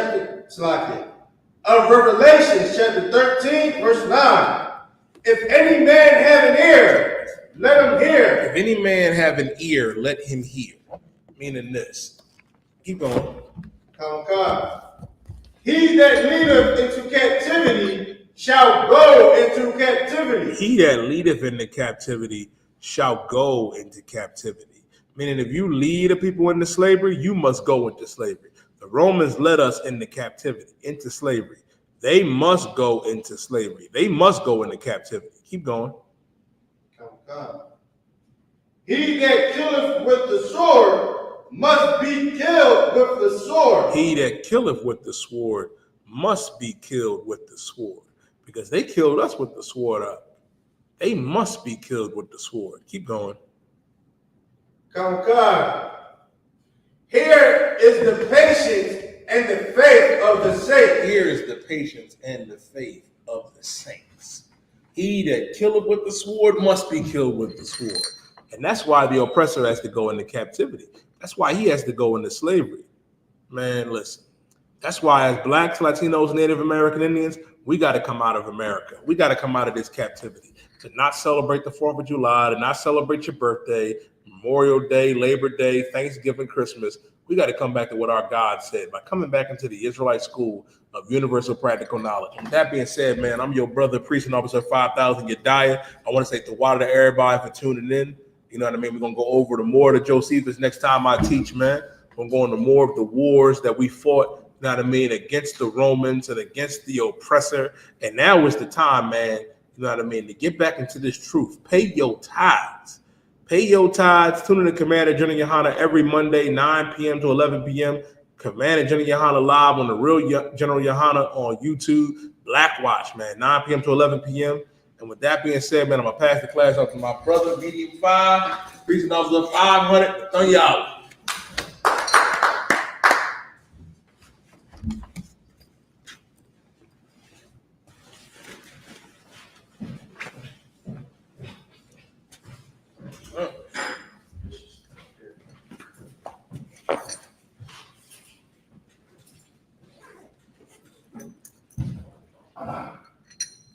Speaker 2: Revelation, chapter 13, verse 9. If any man have an ear, let him hear.
Speaker 1: If any man have an ear, let him hear. Meaning this. Keep going.
Speaker 2: He that leadeth into captivity shall go into captivity.
Speaker 1: He that leadeth into captivity shall go into captivity. Meaning if you lead a people into slavery, you must go into slavery. The Romans led us into captivity, into slavery. They must go into slavery. They must go into captivity. Keep going.
Speaker 2: He that killeth with the sword must be killed with the sword.
Speaker 1: He that killeth with the sword must be killed with the sword. Because they killed us with the sword up. They must be killed with the sword. Keep going.
Speaker 2: Here is the patience and the faith of the saints.
Speaker 1: Here is the patience and the faith of the saints. He that killeth with the sword must be killed with the sword. And that's why the oppressor has to go into captivity. That's why he has to go into slavery. Man, listen. That's why as blacks, Latinos, Native American Indians, we got to come out of America. We got to come out of this captivity. To not celebrate the 4th of July, to not celebrate your birthday, Memorial Day, Labor Day, Thanksgiving, Christmas. We got to come back to what our God said by coming back into the Israelite school of universal practical knowledge. And that being said, man, I'm your brother, priest and officer 5000 Yediah. I want to say tawada to everybody for tuning in. You know what I mean? We're going to go over to more of the Josephus next time I teach, man. We're going to more of the wars that we fought, you know what I mean, against the Romans and against the oppressor. And now is the time, man, you know what I mean, to get back into this truth. Pay your tithes. Pay your tithes. Tune in to Commander General YAHANNA every Monday, 9 p.m. to 11 p.m. Commander General YAHANNA live on the Real General YAHANNA on YouTube. Black Watch, man, 9 p.m. to 11 p.m. And with that being said, man, I'm going to pass the class off to my brother, medium 5, priest and officer 500, $100.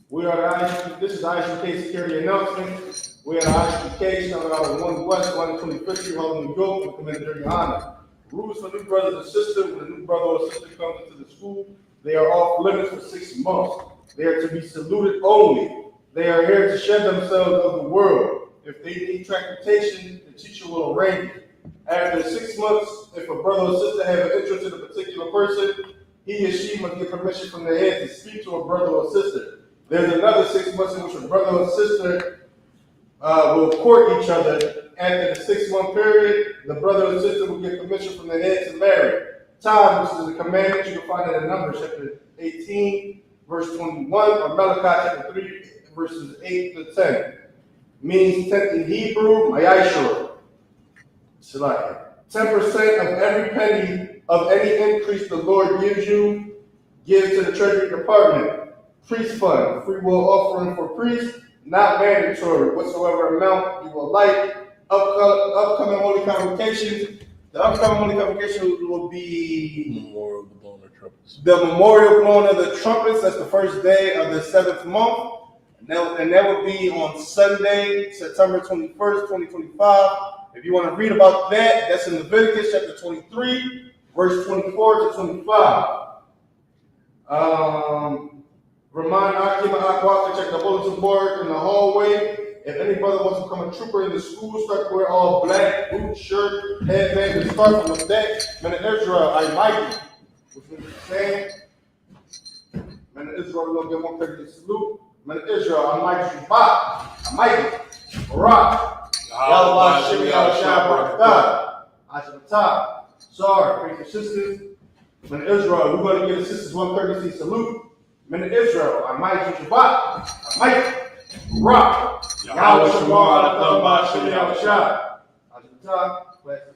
Speaker 2: We are the I.S.U.P.K. This is the I.S.U.P.K. security announcement. We are the I.S.U.P.K. started out in 1 West, 125th Street, Harlem, New York, with Commander YAHANNA. Rules for new brothers and sisters. When a new brother or sister comes into the school, they are off limits for 6 months. They are to be saluted only. They are here to shed themselves of the world. If they need transportation, the teacher will arrange it. After 6 months, if a brother or sister have an interest in a particular person, he or she must get permission from their head to speak to a brother or sister. There's another 6 months in which a brother or sister will court each other. After the 6-month period, the brother or sister will get permission from their head to marry. Time, which is a commandment, you can find it in Numbers chapter 18, verse 21, or Malachi chapter 3, verses 8 to 10. Means 10 in Hebrew, YAHUSHUA. 10% of every penny of any increase the Lord gives you, give to the Treasury Department. Priest fund, free will offering for priests, not mandatory. Whatsoever amount you will like. Upcoming holy convocations. The upcoming holy convocation will be
Speaker 1: Memorial of the blowing of trumpets.
Speaker 2: the memorial blowing of the trumpets. That's the first day of the 7th month. And that will be on Sunday, September 21st, 2025. If you want to read about that, that's in Leviticus chapter 23, verse 24 to 25. Remind Akima Aqua to check the bulletin board in the hallway. If any brother wants to become a trooper in the school, start to wear all black, boot, shirt, headband, and start from the back. Man of Israel, I like you. Which means the same. Man of Israel, we're going to get 130 salute. Man of Israel, I like you. I like you. Barak. YAHUAH, Shimmy, Barak, I.S.U.P.K. Sorry, praise your sisters. Man of Israel, we're going to give the sisters 130 salute. Man of Israel, I might you. I might. Barak. YAHUAH, Shimmy, Barak, I.S.U.P.K.